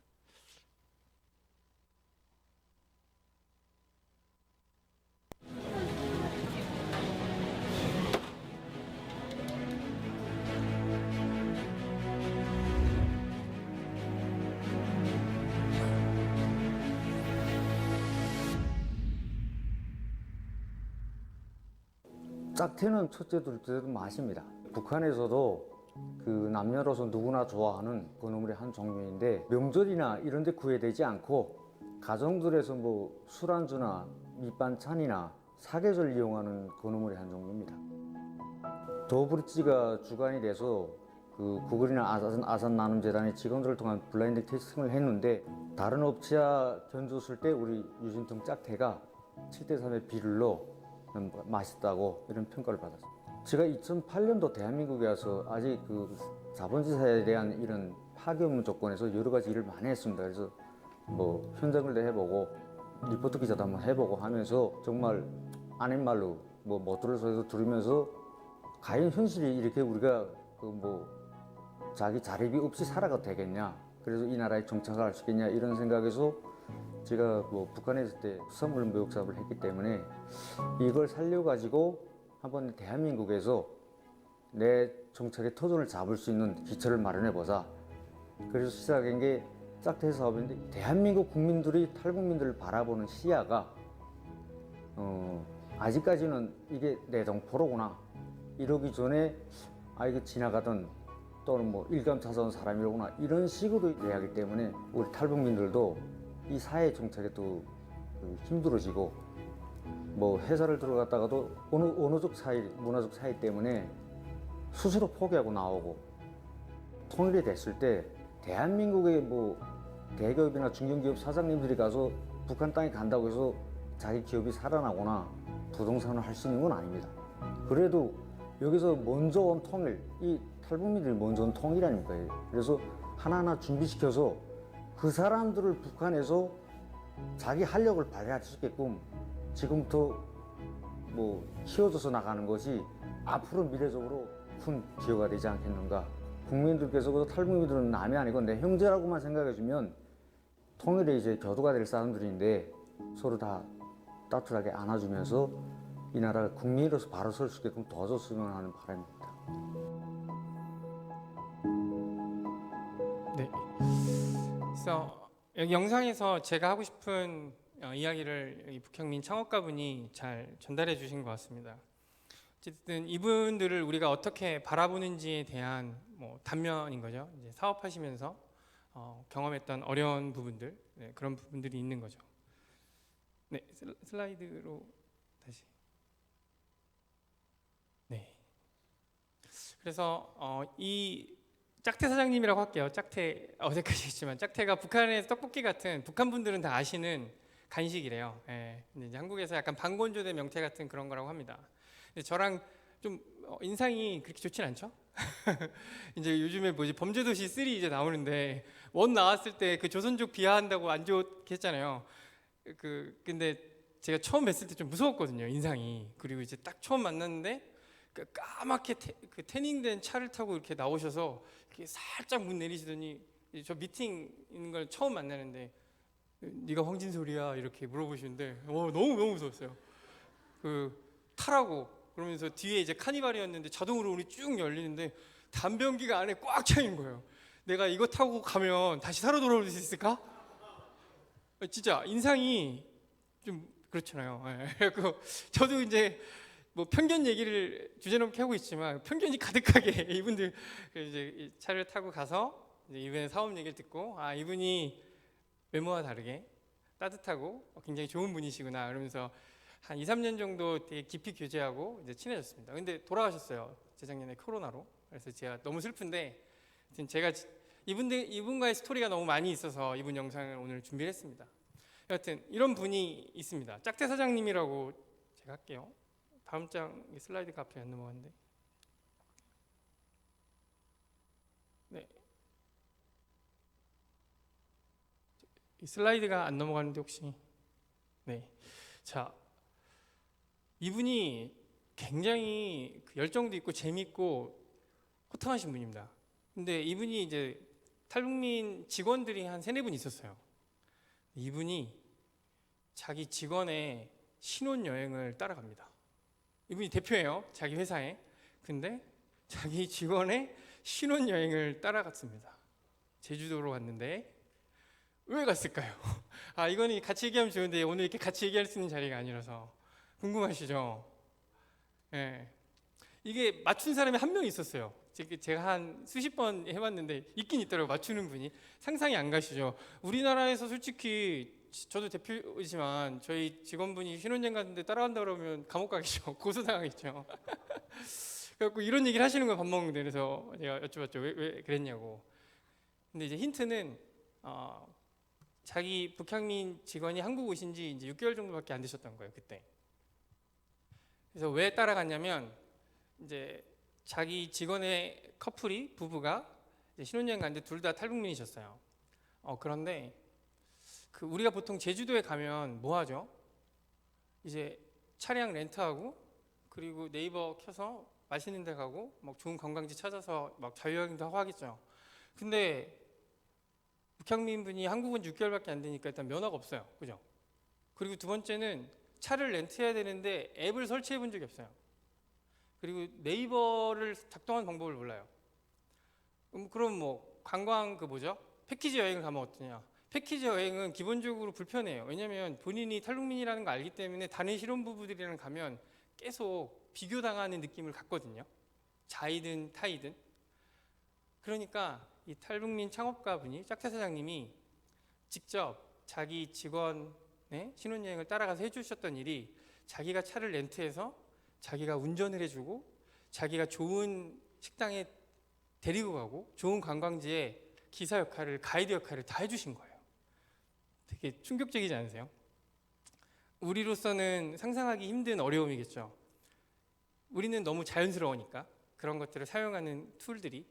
짝태는 첫째, 둘째도 맛입니다. 북한에서도 그 남녀로서 누구나 좋아하는 건어물의 한 종류인데 명절이나 이런 데 구애되지 않고 가정들에서 뭐 술안주나 밑반찬이나 사계절 이용하는 건어물의 한 종류입니다. 더블리츠가 주관이 돼서 그 구글이나 아산 나눔재단의 직원들을 통한 블라인드 테스팅을 했는데 다른 업체와 견줬을 때 우리 유진통 짝태가 7대3의 비율로 맛있다고 이런 평가를 받았습니다. 제가 2008년도 대한민국에 와서 아직 그 자본주의사에 대한 이런 파괴 없는 조건에서 여러 가지 일을 많이 했습니다. 그래서 뭐 현장일도 해보고 리포트 기자도 한번 해보고 하면서 정말 아닌 말로 뭐 못 들을 소리도 들으면서 과연 현실이 이렇게 우리가 그 뭐 자기 자립이 없이 살아가도 되겠냐, 그래서 이 나라에 정착을 할 수 있겠냐 이런 생각에서 제가 뭐 북한에 있을 때 수산물 무역 사업을 했기 때문에 이걸 살려가지고 한번 대한민국에서 내 정착의 터전을 잡을 수 있는 기초를 마련해보자. 그래서 시작한 게 짝태 사업인데 대한민국 국민들이 탈북민들을 바라보는 시야가 아직까지는 이게 내 동포로구나 이러기 전에 이거 지나가던 또는 뭐 일감 찾아온 사람이로구나 이런 식으로 이해하기 때문에 우리 탈북민들도 이 사회 정착에 또 힘들어지고 뭐 회사를 들어갔다가도 언어적 차이, 문화적 차이 때문에 스스로 포기하고 나오고 통일이 됐을 때 대한민국의 뭐 대기업이나 중견기업 사장님들이 가서 북한 땅에 간다고 해서 자기 기업이 살아나거나 부동산을 할 수 있는 건 아닙니다. 그래도 여기서 먼저 온 통일, 이 탈북민들이 먼저 온 통일 아닙니까? 그래서 하나하나 준비시켜서 그 사람들을 북한에서 자기 활력을 발휘할 수 있게끔 지금부터 뭐 키워줘서 나가는 것이 앞으로 미래적으로 큰 기여가 되지 않겠는가. 국민들께서도 탈북민들은 남이 아니고 내 형제라고만 생각해주면 통일에 이제 교두가 될 사람들인데 서로 다 따뜻하게 안아주면서 이 나라가 국민으로서 바로 설 수 있게끔 도와줬으면 하는 바람입니다. 네. 그래서 여기 영상에서 제가 하고 싶은 이야기를 여기 북형민 창업가분이 잘 전달해 주신 것 같습니다. 어쨌든 이분들을 우리가 어떻게 바라보는지에 대한 뭐 단면인 거죠. 이제 사업하시면서 경험했던 어려운 부분들, 네, 그런 부분들이 있는 거죠. 네, 슬라이드로 다시. 네. 그래서 이 짝태 사장님이라고 할게요. 짝태 어색하시겠지만 짝태가 북한의 떡볶이 같은 북한 분들은 다 아시는 간식이래요. 예. 근데 이제 한국에서 약간 반건조된 명태 같은 그런 거라고 합니다. 근데 저랑 좀 인상이 그렇게 좋진 않죠? 이제 요즘에 뭐지 범죄도시 3 이제 나오는데 1 나왔을 때 그 조선족 비하한다고 안 좋게 했잖아요. 근데 제가 처음 뵀을 때 좀 무서웠거든요, 인상이. 그리고 이제 딱 처음 만났는데 까맣게 태닝된 차를 타고 이렇게 나오셔서 이렇게 살짝 문 내리시더니 저 미팅 있는 걸 처음 만나는데 네가 황진솔이야 이렇게 물어보시는데 너무 무서웠어요. 타라고 그러면서 뒤에 이제 카니발이었는데 자동으로 문이 쭉 열리는데 담배연기가 안에 꽉 차 있는 거예요. 내가 이거 타고 가면 다시 살아 돌아올 수 있을까? 진짜 인상이 좀 그렇잖아요. 저도 이제 뭐 편견 얘기를 주제넘게 하고 있지만 편견이 가득하게 이분들 이제 차를 타고 가서 이제 이분의 사업 얘기를 듣고 이분이 외모와 다르게 따뜻하고 굉장히 좋은 분이시구나 그러면서 한 2, 3년 정도 되게 깊이 교제하고 이제 친해졌습니다. 근데 돌아가셨어요. 재작년에 코로나로. 그래서 제가 너무 슬픈데 제가 이분과의 스토리가 너무 많이 있어서 이분 영상을 오늘 준비를 했습니다. 여하튼 이런 분이 있습니다. 짝태 사장님이라고 제가 할게요. 다음 장 슬라이드가 앞에 안 넘어갔는데. 네. 이 슬라이드가 안 넘어가는데 혹시. 네. 자, 이분이 굉장히 열정도 있고 재밌고 호탕하신 분입니다. 근데 이분이 이제 탈북민 직원들이 한 3-4분 있었어요. 이분이 자기 직원의 신혼여행을 따라갑니다. 이분이 대표예요, 자기 회사에. 근데 자기 직원의 신혼여행을 따라갔습니다. 제주도로 갔는데 왜 갔을까요? 이거는 같이 얘기하면 좋은데 오늘 이렇게 같이 얘기할 수 있는 자리가 아니라서 궁금하시죠? 예. 이게 맞춘 사람이 한 명 있었어요. 제가 한 수십 번 해봤는데 있긴 있더라고요. 맞추는 분이. 상상이 안 가시죠? 우리나라에서 솔직히 저도 대표이지만 저희 직원분이 신혼여행 갔는데 따라간다 그러면 감옥 가겠죠. 고소당하겠죠. 그래갖고 이런 얘기를 하시는 거예요. 밥 먹는데. 그래서 제가 여쭤봤죠. 왜 그랬냐고. 근데 이제 힌트는 자기 북향민 직원이 한국 오신 지 이제 6개월 정도밖에 안 되셨던 거예요. 그때. 그래서 왜 따라갔냐면 이제 자기 직원의 커플이 부부가 이제 신혼여행 갔는데 둘 다 탈북민이셨어요. 그런데 우리가 보통 제주도에 가면 뭐 하죠? 이제 차량 렌트하고 그리고 네이버 켜서 맛있는 데 가고 막 좋은 관광지 찾아서 막 자유여행도 하고 하겠죠. 근데 북향민 분이 한국은 6개월밖에 안 되니까 일단 면허가 없어요. 그죠? 그리고 두 번째는 차를 렌트해야 되는데 앱을 설치해 본 적이 없어요. 그리고 네이버를 작동하는 방법을 몰라요. 그럼 뭐 관광 패키지 여행을 가면 어떠냐? 패키지 여행은 기본적으로 불편해요. 왜냐하면 본인이 탈북민이라는 걸 알기 때문에 다른 신혼부부들이랑 가면 계속 비교당하는 느낌을 갖거든요. 자이든 타이든. 그러니까 이 탈북민 창업가분이 짝태 사장님이 직접 자기 직원의 신혼여행을 따라가서 해주셨던 일이 자기가 차를 렌트해서 자기가 운전을 해주고 자기가 좋은 식당에 데리고 가고 좋은 관광지에 기사 역할을, 가이드 역할을 다 해주신 거예요. 되게 충격적이지 않으세요? 우리로서는 상상하기 힘든 어려움이겠죠. 우리는 너무 자연스러우니까 그런 것들을 사용하는 툴들이.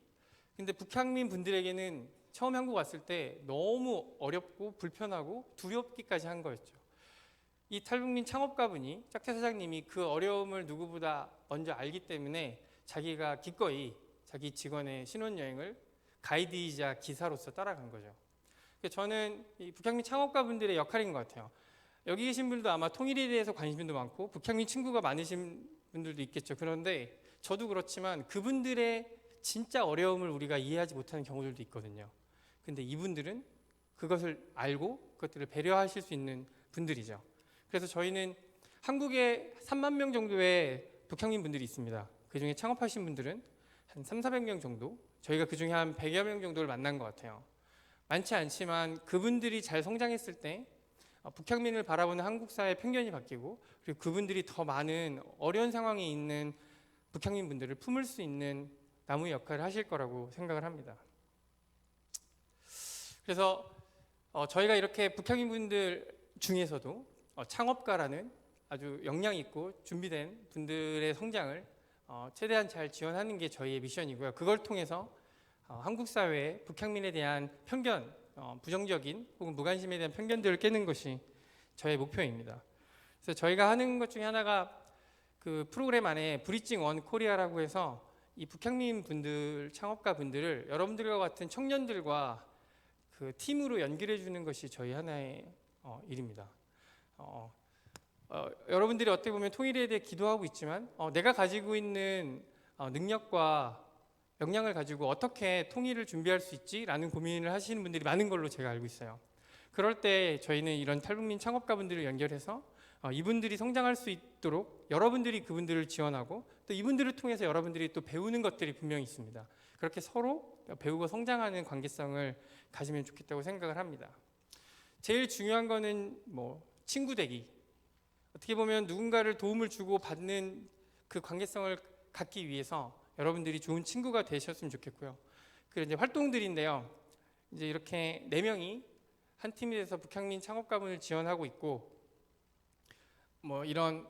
근데 북향민 분들에게는 처음 한국 왔을 때 너무 어렵고 불편하고 두렵기까지 한 거였죠. 이 탈북민 창업가분이 짝태 사장님이 그 어려움을 누구보다 먼저 알기 때문에 자기가 기꺼이 자기 직원의 신혼여행을 가이드이자 기사로서 따라간 거죠. 저는 이 북향민 창업가분들의 역할인 것 같아요. 여기 계신 분들도 아마 통일에 대해서 관심도 많고 북향민 친구가 많으신 분들도 있겠죠. 그런데 저도 그렇지만 그분들의 진짜 어려움을 우리가 이해하지 못하는 경우들도 있거든요. 근데 이분들은 그것을 알고 그것들을 배려하실 수 있는 분들이죠. 그래서 저희는 한국에 3만 명 정도의 북향민 분들이 있습니다. 그중에 창업하신 분들은 한 300-400명 정도, 저희가 그중에 한 100여 명 정도를 만난 것 같아요. 많지 않지만 그분들이 잘 성장했을 때 북향민을 바라보는 한국 사회의 편견이 바뀌고 그리고 그분들이 더 많은 어려운 상황에 있는 북향민 분들을 품을 수 있는 나무의 역할을 하실 거라고 생각을 합니다. 그래서 저희가 이렇게 북향민 분들 중에서도 창업가라는 아주 역량 있고 준비된 분들의 성장을 최대한 잘 지원하는 게 저희의 미션이고요. 그걸 통해서 한국 사회의 북향민에 대한 편견, 부정적인 혹은 무관심에 대한 편견들을 깨는 것이 저의 목표입니다. 그래서 저희가 하는 것 중에 하나가 그 프로그램 안에 브리징 원 코리아라고 해서 이 북향민 분들, 창업가 분들을 여러분들과 같은 청년들과 그 팀으로 연결해 주는 것이 저희 하나의 일입니다. 여러분들이 어떻게 보면 통일에 대해 기도하고 있지만 내가 가지고 있는 능력과 역량을 가지고 어떻게 통일을 준비할 수 있지라는 고민을 하시는 분들이 많은 걸로 제가 알고 있어요. 그럴 때 저희는 이런 탈북민 창업가분들을 연결해서 이분들이 성장할 수 있도록 여러분들이 그분들을 지원하고 또 이분들을 통해서 여러분들이 또 배우는 것들이 분명히 있습니다. 그렇게 서로 배우고 성장하는 관계성을 가지면 좋겠다고 생각을 합니다. 제일 중요한 거는 친구 되기. 어떻게 보면 누군가를 도움을 주고 받는 그 관계성을 갖기 위해서 여러분들이 좋은 친구가 되셨으면 좋겠고요. 그리고 이제 활동들인데요. 이제 이렇게 4명이 한 팀이 돼서 북향민 창업가분을 지원하고 있고, 뭐 이런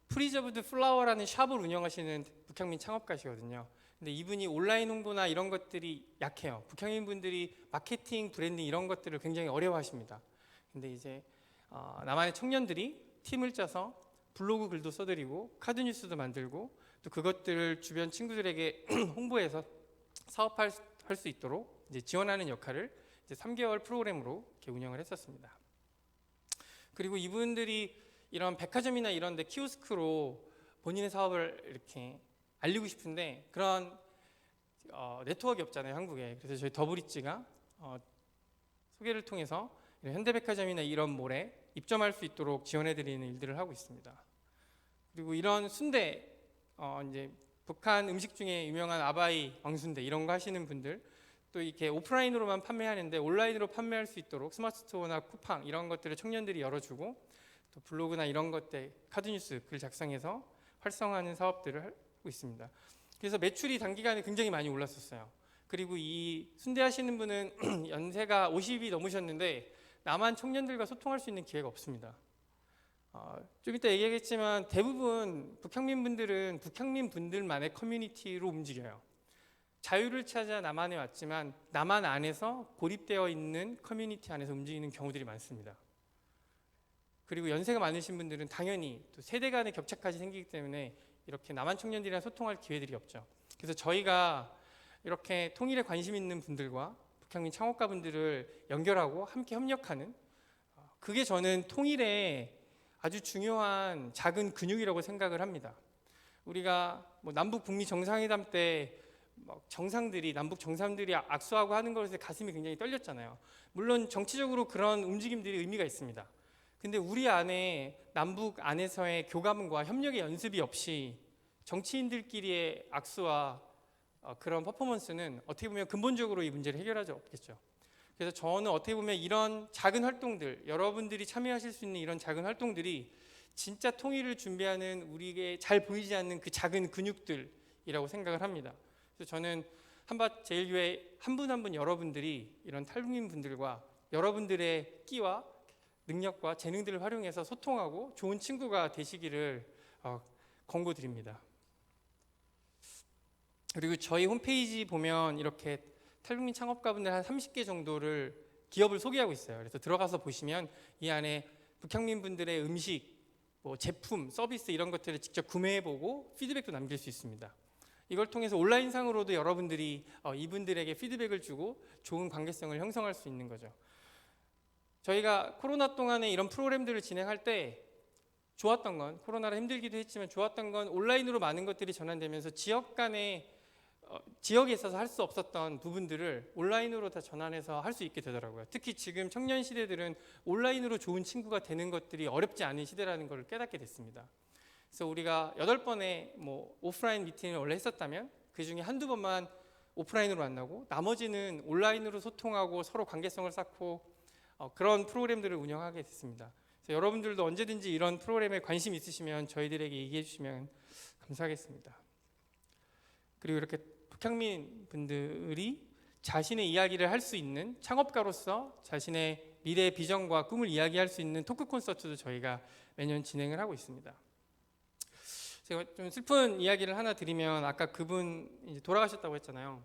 프리저브드 플라워라는 샵을 운영하시는 북향민 창업가시거든요. 근데 이분이 온라인 홍보나 이런 것들이 약해요. 북향민 분들이 마케팅, 브랜딩 이런 것들을 굉장히 어려워하십니다. 근데 이제 남한의 청년들이 팀을 짜서 블로그 글도 써드리고 카드 뉴스도 만들고 또 그것들을 주변 친구들에게 홍보해서 사업할 수 있도록 이제 지원하는 역할을 이제 3개월 프로그램으로 이렇게 운영을 했었습니다. 그리고 이분들이 이런 백화점이나 이런 데 키오스크로 본인의 사업을 이렇게 알리고 싶은데 그런 네트워크가 없잖아요, 한국에. 그래서 저희 더브리지가 소개를 통해서 현대백화점이나 이런 몰에 입점할 수 있도록 지원해드리는 일들을 하고 있습니다. 그리고 이런 순대, 이제 북한 음식 중에 유명한 아바이 왕순대 이런 거 하시는 분들, 또 이렇게 오프라인으로만 판매하는데 온라인으로 판매할 수 있도록 스마트 스토어나 쿠팡 이런 것들을 청년들이 열어주고, 또 블로그나 이런 것들 카드뉴스 글 작성해서 활성화하는 사업들을 하고 있습니다. 그래서 매출이 단기간에 굉장히 많이 올랐었어요. 그리고 이 순대 하시는 분은 연세가 50이 넘으셨는데 남한 청년들과 소통할 수 있는 기회가 없습니다. 좀 이따 얘기하겠지만 대부분 북향민 분들은 북향민 분들만의 커뮤니티로 움직여요. 자유를 찾아 남한에 왔지만 남한 안에서 고립되어 있는 커뮤니티 안에서 움직이는 경우들이 많습니다. 그리고 연세가 많으신 분들은 당연히 또 세대 간의 격차까지 생기기 때문에 이렇게 남한 청년들이랑 소통할 기회들이 없죠. 그래서 저희가 이렇게 통일에 관심 있는 분들과 북향민 창업가분들을 연결하고 함께 협력하는, 그게 저는 통일의 아주 중요한 작은 근육이라고 생각을 합니다. 우리가 뭐 남북 북미 정상회담 때 정상들이 남북 정상들이 악수하고 하는 것에 가슴이 굉장히 떨렸잖아요. 물론 정치적으로 그런 움직임들이 의미가 있습니다. 근데 우리 안에 남북 안에서의 교감과 협력의 연습이 없이 정치인들끼리의 악수와 그런 퍼포먼스는 어떻게 보면 근본적으로 이 문제를 해결하지 없겠죠. 그래서 저는 어떻게 보면 이런 작은 활동들, 여러분들이 참여하실 수 있는 이런 작은 활동들이 진짜 통일을 준비하는 우리에게 잘 보이지 않는 그 작은 근육들이라고 생각을 합니다. 그래서 저는 한밭제일교회 한 분 한 분 여러분들이 이런 탈북민 분들과 여러분들의 끼와 능력과 재능들을 활용해서 소통하고 좋은 친구가 되시기를 권고드립니다. 그리고 저희 홈페이지 보면 이렇게 탈북민 창업가분들 한 30개 정도를 기업을 소개하고 있어요. 그래서 들어가서 보시면 이 안에 북향민 분들의 음식, 뭐 제품, 서비스 이런 것들을 직접 구매해보고 피드백도 남길 수 있습니다. 이걸 통해서 온라인상으로도 여러분들이 이분들에게 피드백을 주고 좋은 관계성을 형성할 수 있는 거죠. 저희가 코로나 동안에 이런 프로그램들을 진행할 때 좋았던 건, 코로나라 힘들기도 했지만 좋았던 건 온라인으로 많은 것들이 전환되면서 지역에 있어서 할 수 없었던 부분들을 온라인으로 다 전환해서 할 수 있게 되더라고요. 특히 지금 청년 시대들은 온라인으로 좋은 친구가 되는 것들이 어렵지 않은 시대라는 걸 깨닫게 됐습니다. 그래서 우리가 8번의 오프라인 미팅을 원래 했었다면 그 중에 한두 번만 오프라인으로 만나고 나머지는 온라인으로 소통하고 서로 관계성을 쌓고 그런 프로그램들을 운영하게 됐습니다. 그래서 여러분들도 언제든지 이런 프로그램에 관심 있으시면 저희들에게 얘기해 주시면 감사하겠습니다. 그리고 이렇게 북향민 분들이 자신의 이야기를 할 수 있는 창업가로서 자신의 미래 비전과 꿈을 이야기할 수 있는 토크 콘서트도 저희가 매년 진행을 하고 있습니다. 제가 좀 슬픈 이야기를 하나 드리면, 아까 그분 이제 돌아가셨다고 했잖아요.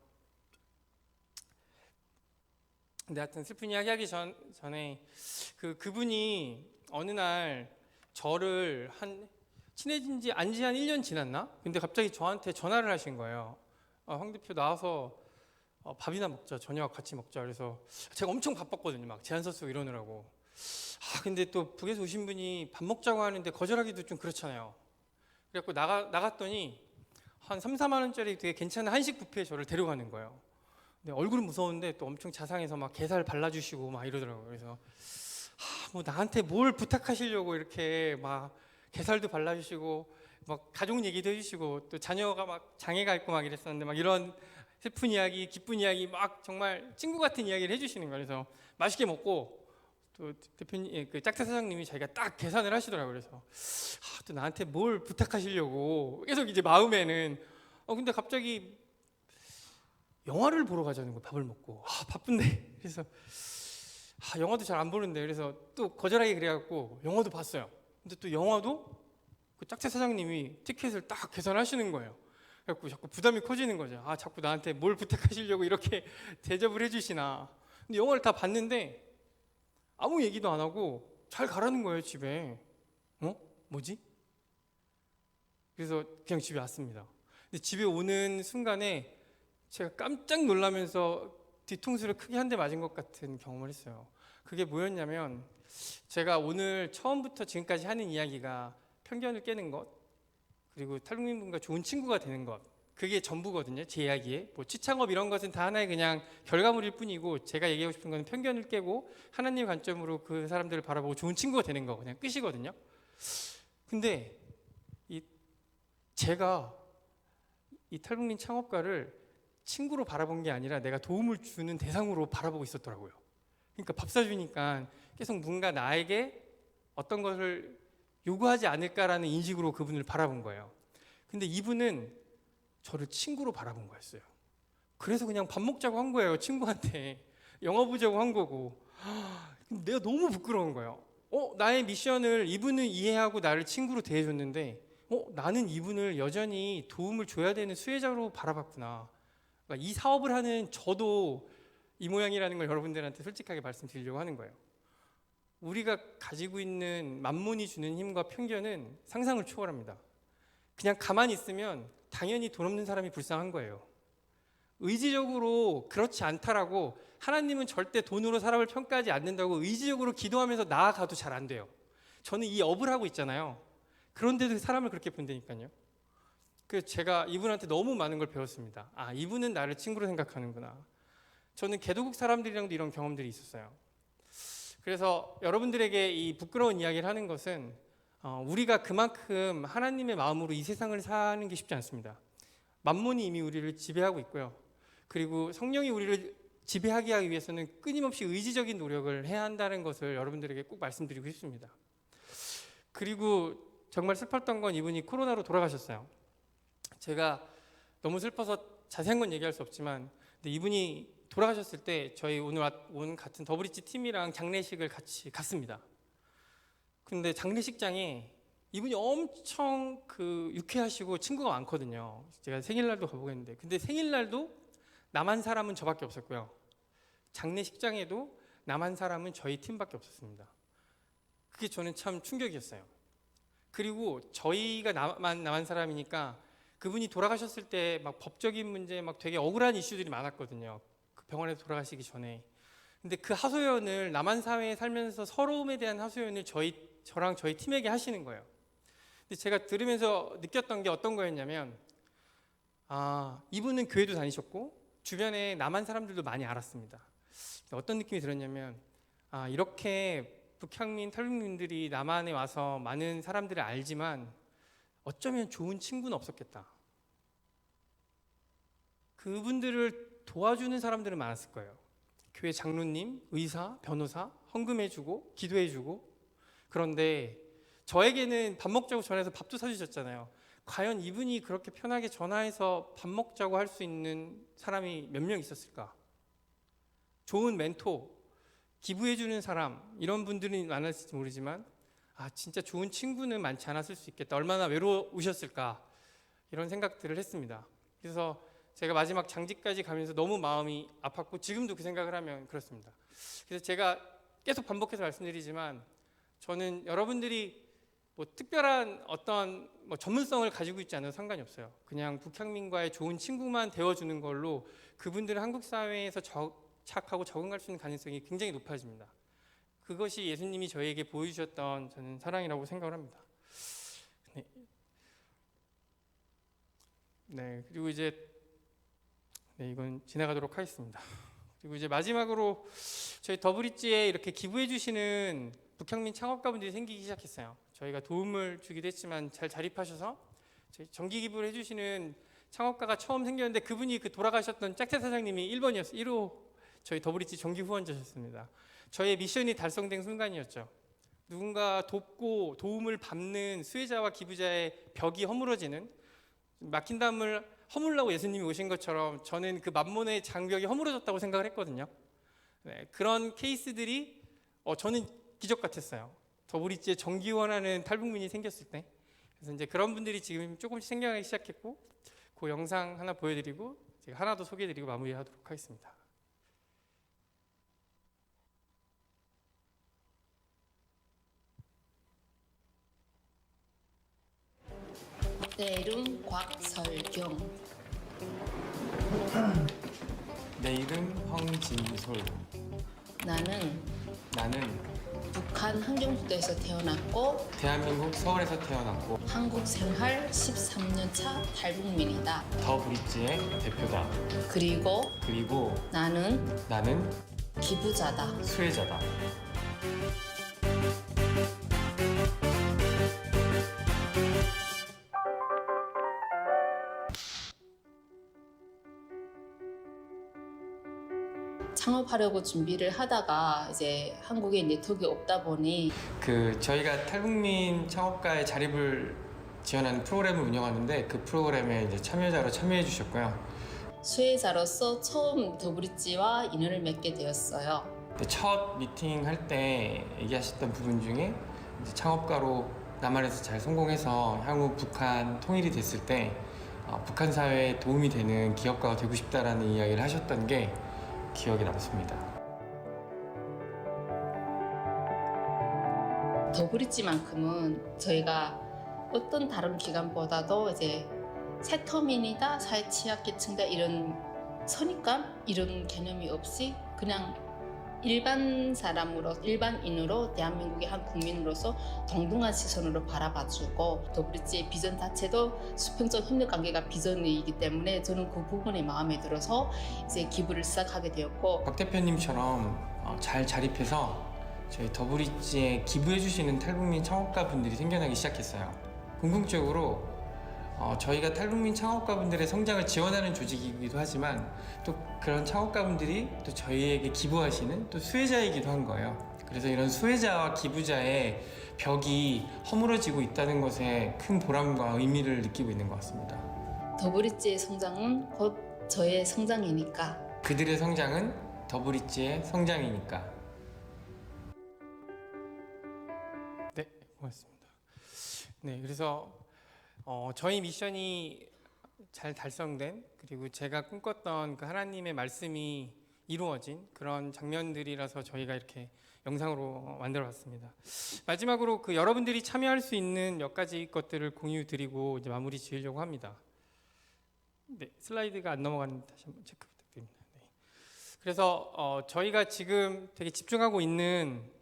근데 하여튼 슬픈 이야기 하기 전에 그분이 어느 날 저를 친해진 지 한 1년 지났나? 근데 갑자기 저한테 전화를 하신 거예요. 황 대표 나와서 밥이나 먹자, 저녁 같이 먹자. 그래서 제가 엄청 바빴거든요. 막 제안서 쓰고 이러느라고. 근데 또 북에서 오신 분이 밥 먹자고 하는데 거절하기도 좀 그렇잖아요. 그래갖고 나갔더니 한 3, 4만 원짜리 되게 괜찮은 한식 뷔페에 저를 데려가는 거예요. 근데 얼굴은 무서운데 또 엄청 자상해서 막 게살 발라주시고 막 이러더라고요. 그래서 뭐 나한테 뭘 부탁하시려고 이렇게 막 게살도 발라주시고 막 가족 얘기도 해주시고 또 자녀가 막 장애가 있고 막 이랬었는데 막 이런 슬픈 이야기, 기쁜 이야기 막 정말 친구 같은 이야기를 해주시는 거예요. 그래서 맛있게 먹고 또 대표님, 그 짝타 사장님이 자기가 딱 계산을 하시더라고요. 그래서 또 나한테 뭘 부탁하시려고 계속 이제 마음에는 근데 갑자기 영화를 보러 가자는 거예요. 밥을 먹고. 바쁜데. 그래서 영화도 잘 안 보는데, 그래서 또 거절하기 그래갖고 영화도 봤어요. 근데 또 영화도 그 짝새 사장님이 티켓을 딱 계산하시는 거예요. 그래갖고 자꾸 부담이 커지는 거죠. 자꾸 나한테 뭘 부탁하시려고 이렇게 대접을 해주시나. 근데 영화를 다 봤는데 아무 얘기도 안 하고 잘 가라는 거예요, 집에. 뭐지? 그래서 그냥 집에 왔습니다. 근데 집에 오는 순간에 제가 깜짝 놀라면서 뒤통수를 크게 한 대 맞은 것 같은 경험을 했어요. 그게 뭐였냐면, 제가 오늘 처음부터 지금까지 하는 이야기가 편견을 깨는 것, 그리고 탈북민분과 좋은 친구가 되는 것, 그게 전부거든요. 제 이야기에 뭐 취창업 이런 것은 다 하나의 그냥 결과물일 뿐이고, 제가 얘기하고 싶은 건 편견을 깨고 하나님 관점으로 그 사람들을 바라보고 좋은 친구가 되는 거, 그냥 끝이거든요. 근데 제가 이 탈북민 창업가를 친구로 바라본 게 아니라 내가 도움을 주는 대상으로 바라보고 있었더라고요. 그러니까 밥 사주니까 계속 뭔가 나에게 어떤 것을 요구하지 않을까라는 인식으로 그분을 바라본 거예요. 근데 이분은 저를 친구로 바라본 거였어요. 그래서 그냥 밥 먹자고 한 거예요. 친구한테 영화 보자고 한 거고. 내가 너무 부끄러운 거예요. 나의 미션을 이분은 이해하고 나를 친구로 대해줬는데 나는 이분을 여전히 도움을 줘야 되는 수혜자로 바라봤구나. 그러니까 이 사업을 하는 저도 이 모양이라는 걸 여러분들한테 솔직하게 말씀드리려고 하는 거예요. 우리가 가지고 있는 만몬이 주는 힘과 편견은 상상을 초월합니다. 그냥 가만히 있으면 당연히 돈 없는 사람이 불쌍한 거예요. 의지적으로 그렇지 않다라고, 하나님은 절대 돈으로 사람을 평가하지 않는다고 의지적으로 기도하면서 나아가도 잘 안 돼요. 저는 이 업을 하고 있잖아요. 그런데도 사람을 그렇게 본다니까요. 그래서 제가 이분한테 너무 많은 걸 배웠습니다. 이분은 나를 친구로 생각하는구나. 저는 개도국 사람들이랑도 이런 경험들이 있었어요. 그래서 여러분들에게 이 부끄러운 이야기를 하는 것은 우리가 그만큼 하나님의 마음으로 이 세상을 사는 게 쉽지 않습니다. 만몬이 이미 우리를 지배하고 있고요. 그리고 성령이 우리를 지배하게 하기 위해서는 끊임없이 의지적인 노력을 해야 한다는 것을 여러분들에게 꼭 말씀드리고 싶습니다. 그리고 정말 슬펐던 건 이분이 코로나로 돌아가셨어요. 제가 너무 슬퍼서 자세한 건 얘기할 수 없지만, 근데 이분이 돌아가셨을 때 저희 오늘 온 같은 더브리지 팀이랑 장례식을 같이 갔습니다. 근데 장례식장에 이분이 엄청 유쾌하시고 친구가 많거든요. 제가 생일날도 가보겠는데, 근데 생일날도 남한 사람은 저밖에 없었고요. 장례식장에도 남한 사람은 저희 팀밖에 없었습니다. 그게 저는 참 충격이었어요. 그리고 저희가 남한 사람이니까 그분이 돌아가셨을 때 막 법적인 문제, 막 되게 억울한 이슈들이 많았거든요. 그 병원에서 돌아가시기 전에. 근데 그 하소연을 남한 사회에 살면서 서러움에 대한 하소연을 저랑 저희 팀에게 하시는 거예요. 근데 제가 들으면서 느꼈던 게 어떤 거였냐면, 이분은 교회도 다니셨고 주변에 남한 사람들도 많이 알았습니다. 어떤 느낌이 들었냐면, 이렇게 북향민, 탈북민들이 남한에 와서 많은 사람들을 알지만 어쩌면 좋은 친구는 없었겠다. 그분들을 도와주는 사람들은 많았을 거예요. 교회 장로님, 의사, 변호사, 헌금해주고 기도해주고. 그런데 저에게는 밥 먹자고 전화해서 밥도 사주셨잖아요. 과연 이분이 그렇게 편하게 전화해서 밥 먹자고 할 수 있는 사람이 몇 명 있었을까? 좋은 멘토, 기부해주는 사람, 이런 분들이 많았을지 모르지만 진짜 좋은 친구는 많지 않았을 수 있겠다. 얼마나 외로우셨을까, 이런 생각들을 했습니다. 그래서 제가 마지막 장지까지 가면서 너무 마음이 아팠고, 지금도 그 생각을 하면 그렇습니다. 그래서 제가 계속 반복해서 말씀드리지만, 저는 여러분들이 뭐 특별한 어떤 전문성을 가지고 있지 않아도 상관이 없어요. 그냥 북향민과의 좋은 친구만 되어주는 걸로 그분들은 한국 사회에서 착하고 적응할 수 있는 가능성이 굉장히 높아집니다. 그것이 예수님이 저에게 보여주셨던 저는 사랑이라고 생각을 합니다. 네, 그리고 이제 이건 지나가도록 하겠습니다. 그리고 이제 마지막으로 저희 더브리지에 이렇게 기부해 주시는 북향민 창업가분들이 생기기 시작했어요. 저희가 도움을 주기도 했지만 잘 자립하셔서 저희 정기 기부를 해주시는 창업가가 처음 생겼는데, 그분이 돌아가셨던 짝새 사장님이 1호 저희 더브리지 정기 후원자셨습니다. 저의 미션이 달성된 순간이었죠. 누군가 돕고 도움을 받는 수혜자와 기부자의 벽이 허물어지는, 막힌 담을 허물라고 예수님이 오신 것처럼 저는 그 만몬의 장벽이 허물어졌다고 생각을 했거든요. 네, 그런 케이스들이 저는 기적 같았어요. 더블리츠에 정기원하는 탈북민이 생겼을 때. 그래서 이제 그런 분들이 지금 조금씩 생겨나기 시작했고, 그 영상 하나 보여드리고 제가 하나 더 소개해드리고 마무리하도록 하겠습니다. 내 이름 곽설경. 내 이름 황진솔. 나는 나는 북한 함경북도에서 태어났고 대한민국 서울에서 태어났고 한국 생활 13년 차 탈북민이다. 더블리츠의 대표다. 그리고 그리고 나는 나는 기부자다. 수혜자다. 창업하려고 준비를 하다가 이제 한국에 네트워크가 없다 보니 저희가 탈북민 창업가의 자립을 지원하는 프로그램을 운영하는데 그 프로그램에 이제 참여자로 참여해 주셨고요. 수혜자로서 처음 더블리츠와 인연을 맺게 되었어요. 근데 첫 미팅 할 때 얘기하셨던 부분 중에 이제 창업가로 남한에서 잘 성공해서 향후 북한 통일이 됐을 때 북한 사회에 도움이 되는 기업가가 되고 싶다라는 이야기를 하셨던 게 기억에 남습니다. 더블리츠만큼은 저희가 어떤 다른 기관보다도 이제 세터민이다, 사회 취약계층다 이런 선입감 이런 개념이 없이 그냥 일반 사람으로 일반인으로 대한민국의 한 국민으로서 동등한 시선으로 바라봐주고 더블리츠의 비전 자체도 수평적 협력 관계가 비전이기 때문에 저는 그 부분이 마음에 들어서 이제 기부를 시작하게 되었고 박 대표님처럼 잘 자립해서 저희 더블리츠에 기부해 주시는 탈북민 창업가 분들이 생겨나기 시작했어요. 궁극적으로 저희가 탈북민 창업가분들의 성장을 지원하는 조직이기도 하지만 또 그런 창업가분들이 또 저희에게 기부하시는 또 수혜자이기도 한 거예요. 그래서 이런 수혜자와 기부자의 벽이 허물어지고 있다는 것에 큰 보람과 의미를 느끼고 있는 것 같습니다. 더블리츠의 성장은 곧 저의 성장이니까 그들의 성장은 더블리츠의 성장이니까. 네, 고맙습니다. 네, 그래서 저희 미션이 잘 달성된 그리고 제가 꿈꿨던 그 하나님의 말씀이 이루어진 그런 장면들이라서 저희가 이렇게 영상으로 만들어봤습니다. 마지막으로 그 여러분들이 참여할 수 있는 몇 가지 것들을 공유드리고 이제 마무리 지으려고 합니다. 네, 슬라이드가 안 넘어가는데 다시 한번 체크 부탁드립니다. 네. 그래서 저희가 지금 되게 집중하고 있는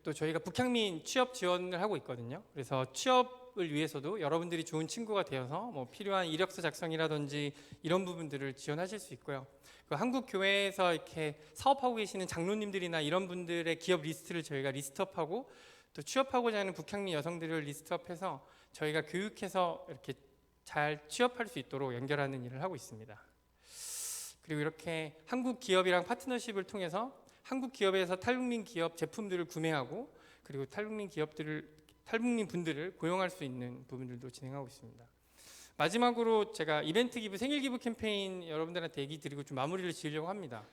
또 저희가 북향민 취업 지원을 하고 있거든요. 그래서 취업을 위해서도 여러분들이 좋은 친구가 되어서 뭐 필요한 이력서 작성이라든지 이런 부분들을 지원하실 수 있고요. 그 한국 교회에서 이렇게 사업하고 계시는 장로님들이나 이런 분들의 기업 리스트를 저희가 리스트업하고 또 취업하고자 하는 북향민 여성들을 리스트업해서 저희가 교육해서 이렇게 잘 취업할 수 있도록 연결하는 일을 하고 있습니다. 그리고 이렇게 한국 기업이랑 파트너십을 통해서 한국 기업에서 탈북민 기업 제품들을 구매하고 그리고 탈북민 분들을 고용할 수 있는 부분들도 진행하고 있습니다. 마지막으로 제가 이벤트 기부, 생일 기부 캠페인 여러분들한테 얘기 드리고 좀 마무리를 지으려고 합니다.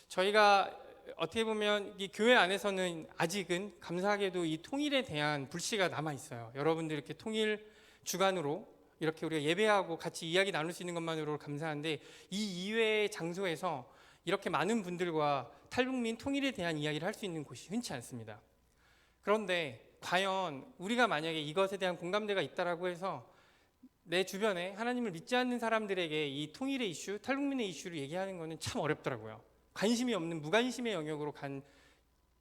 저희가 어떻게 보면 이 교회 안에서는 아직은 감사하게도 이 통일에 대한 불씨가 남아 있어요. 여러분들 이렇게 통일 주간으로 이렇게 우리가 예배하고 같이 이야기 나눌 수 있는 것만으로 감사한데 이 이외의 장소에서 이렇게 많은 분들과 탈북민 통일에 대한 이야기를 할 수 있는 곳이 흔치 않습니다. 그런데 과연 우리가 만약에 이것에 대한 공감대가 있다라고 해서 내 주변에 하나님을 믿지 않는 사람들에게 이 통일의 이슈, 탈북민의 이슈를 얘기하는 것은 참 어렵더라고요. 관심이 없는 무관심의 영역으로 간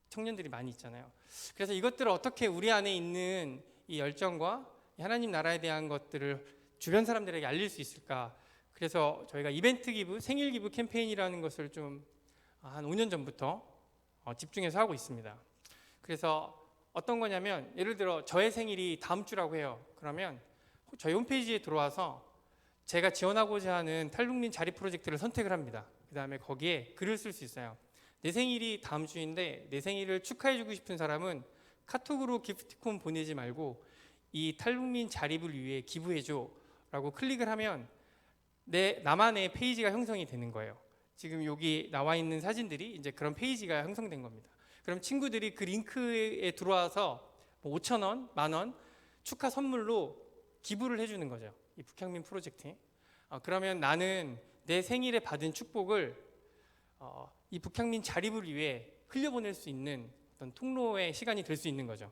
청년들이 많이 있잖아요. 그래서 이것들을 어떻게 우리 안에 있는 이 열정과 하나님 나라에 대한 것들을 주변 사람들에게 알릴 수 있을까? 그래서 저희가 이벤트 기부, 생일 기부 캠페인이라는 것을 좀 한 5년 전부터 집중해서 하고 있습니다. 그래서 어떤 거냐면 예를 들어 저의 생일이 다음 주라고 해요. 그러면 저희 홈페이지에 들어와서 제가 지원하고자 하는 탈북민 자립 프로젝트를 선택을 합니다. 그 다음에 거기에 글을 쓸 수 있어요. 내 생일이 다음 주인데 내 생일을 축하해주고 싶은 사람은 카톡으로 기프티콘 보내지 말고 이 탈북민 자립을 위해 기부해줘라고 클릭을 하면 나만의 페이지가 형성이 되는 거예요. 지금 여기 나와 있는 사진들이 이제 그런 페이지가 형성된 겁니다. 그럼 친구들이 그 링크에 들어와서 뭐 5,000원, 10,000원 축하 선물로 기부를 해주는 거죠. 이 북향민 프로젝트에. 그러면 나는 내 생일에 받은 축복을 이 북향민 자립을 위해 흘려보낼 수 있는 어떤 통로의 시간이 될 수 있는 거죠.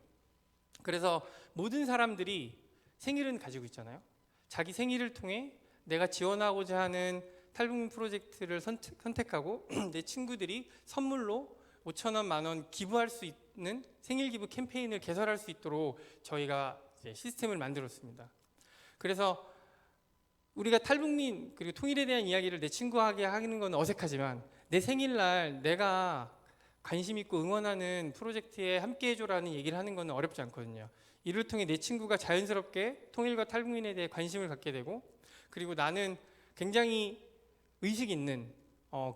그래서 모든 사람들이 생일은 가지고 있잖아요. 자기 생일을 통해 내가 지원하고자 하는 탈북민 프로젝트를 선택하고 내 친구들이 선물로 5,000원, 10,000원 기부할 수 있는 생일 기부 캠페인을 개설할 수 있도록 저희가 이제 시스템을 만들었습니다. 그래서 우리가 탈북민 그리고 통일에 대한 이야기를 내 친구에게 하는 건 어색하지만 내 생일날 내가 관심 있고 응원하는 프로젝트에 함께 해줘라는 얘기를 하는 건 어렵지 않거든요. 이를 통해 내 친구가 자연스럽게 통일과 탈북민에 대해 관심을 갖게 되고, 그리고 나는 굉장히 의식 있는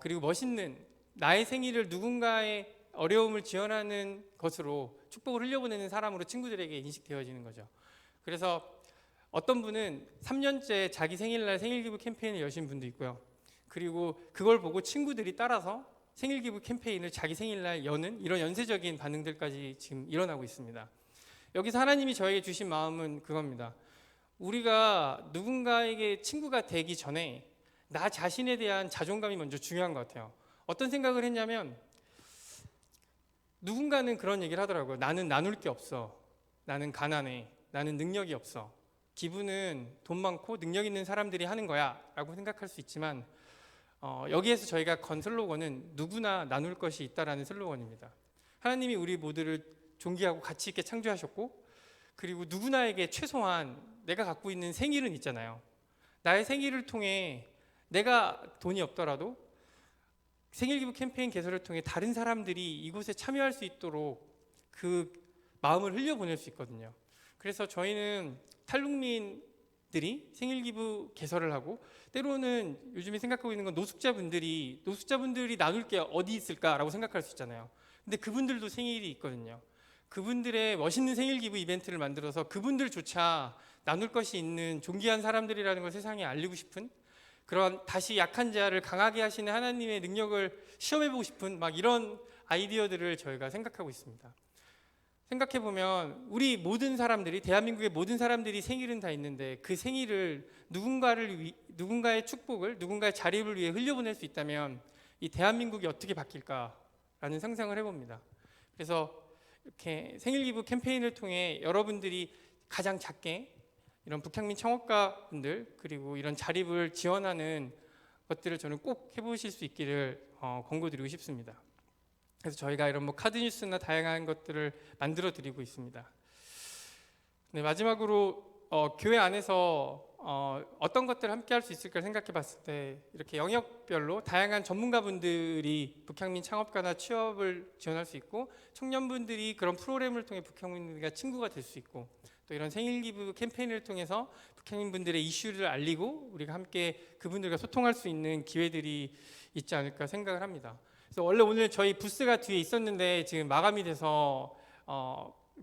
그리고 멋있는 나의 생일을 누군가의 어려움을 지원하는 것으로 축복을 흘려보내는 사람으로 친구들에게 인식되어지는 거죠. 그래서 어떤 분은 3년째 자기 생일날 생일기부 캠페인을 여신 분도 있고요. 그리고 그걸 보고 친구들이 따라서 생일기부 캠페인을 자기 생일날 여는 이런 연쇄적인 반응들까지 지금 일어나고 있습니다. 여기서 하나님이 저에게 주신 마음은 그겁니다. 우리가 누군가에게 친구가 되기 전에 나 자신에 대한 자존감이 먼저 중요한 것 같아요. 어떤 생각을 했냐면, 누군가는 그런 얘기를 하더라고요. 나는 나눌 게 없어. 나는 가난해. 나는 능력이 없어. 기부는 돈 많고 능력 있는 사람들이 하는 거야 라고 생각할 수 있지만, 여기에서 저희가 건 슬로건은 누구나 나눌 것이 있다라는 슬로건입니다. 하나님이 우리 모두를 존귀하고 가치 있게 창조하셨고, 그리고 누구나에게 최소한 내가 갖고 있는 생일은 있잖아요. 나의 생일을 통해 내가 돈이 없더라도 생일기부 캠페인 개설을 통해 다른 사람들이 이곳에 참여할 수 있도록 그 마음을 흘려보낼 수 있거든요. 그래서 저희는 탈북민들이 생일기부 개설을 하고, 때로는 요즘에 생각하고 있는 건 노숙자분들이 나눌 게 어디 있을까라고 생각할 수 있잖아요. 근데 그분들도 생일이 있거든요. 그분들의 멋있는 생일기부 이벤트를 만들어서 그분들조차 나눌 것이 있는 존귀한 사람들이라는 걸 세상에 알리고 싶은, 그런 다시 약한 자를 강하게 하시는 하나님의 능력을 시험해보고 싶은 막 이런 아이디어들을 저희가 생각하고 있습니다. 생각해보면 우리 모든 사람들이, 대한민국의 모든 사람들이 생일은 다 있는데 그 생일을 누군가의 축복을, 누군가의 자립을 위해 흘려보낼 수 있다면 이 대한민국이 어떻게 바뀔까라는 상상을 해봅니다. 그래서 이렇게 생일기부 캠페인을 통해 여러분들이 가장 작게 이런 북향민 창업가 분들 그리고 이런 자립을 지원하는 것들을 저는 꼭 해보실 수 있기를 권고드리고 싶습니다. 그래서 저희가 이런 뭐 카드 뉴스나 다양한 것들을 만들어 드리고 있습니다. 네, 마지막으로 교회 안에서 어떤 것들을 함께 할 수 있을까 생각해 봤을 때, 이렇게 영역별로 다양한 전문가분들이 북향민 창업가나 취업을 지원할 수 있고, 청년분들이 그런 프로그램을 통해 북향민들과 친구가 될 수 있고, 또 이런 생일기부 캠페인을 통해서 북향민분들의 이슈를 알리고 우리가 함께 그분들과 소통할 수 있는 기회들이 있지 않을까 생각을 합니다. 그래서 원래 오늘 저희 부스가 뒤에 있었는데 지금 마감이 돼서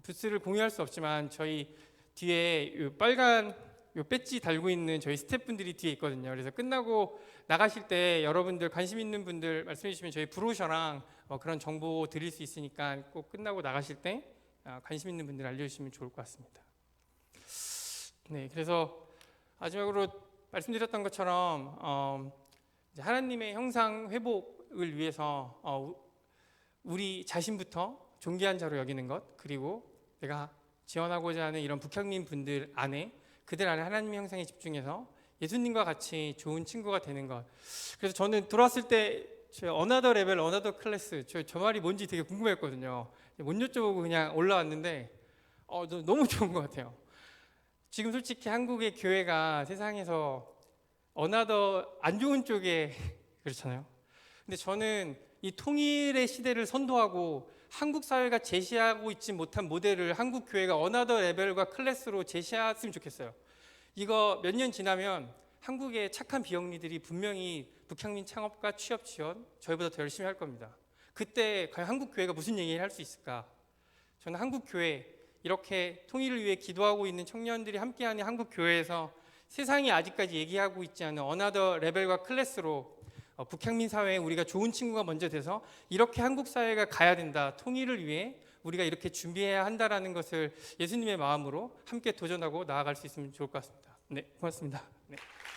부스를 공유할 수 없지만, 저희 뒤에 요 빨간 요 배지 달고 있는 저희 스태프분들이 뒤에 있거든요. 그래서 끝나고 나가실 때 여러분들 관심 있는 분들 말씀해 주시면 저희 브로셔랑 그런 정보 드릴 수 있으니까 꼭 끝나고 나가실 때 관심 있는 분들 알려주시면 좋을 것 같습니다. 네, 그래서 마지막으로 말씀드렸던 것처럼 이제 하나님의 형상 회복을 위해서 우리 자신부터 존귀한 자로 여기는 것, 그리고 내가 지원하고자 하는 이런 북향민 분들 안에, 그들 안에 하나님의 형상에 집중해서 예수님과 같이 좋은 친구가 되는 것. 그래서 저는 들어왔을 때 어나더 레벨, 어나더 클래스, 저 말이 뭔지 되게 궁금했거든요. 못 여쭤보고 그냥 올라왔는데 너무 좋은 것 같아요. 지금 솔직히 한국의 교회가 세상에서 어나더 안 좋은 쪽에 그렇잖아요. 근데 저는 이 통일의 시대를 선도하고 한국 사회가 제시하고 있지 못한 모델을 한국 교회가 어나더 레벨과 클래스로 제시했으면 좋겠어요. 이거 몇 년 지나면 한국의 착한 비영리들이 분명히 북향민 창업과 취업 지원 저희보다 더 열심히 할 겁니다. 그때 과연 한국 교회가 무슨 얘기를 할 수 있을까? 저는 한국 교회 이렇게 통일을 위해 기도하고 있는 청년들이 함께하는 한국 교회에서 세상이 아직까지 얘기하고 있지 않은 어나더 레벨과 클래스로 북향민 사회에 우리가 좋은 친구가 먼저 돼서 이렇게 한국 사회가 가야 된다. 통일을 위해 우리가 이렇게 준비해야 한다라는 것을 예수님의 마음으로 함께 도전하고 나아갈 수 있으면 좋을 것 같습니다. 네, 고맙습니다. 네.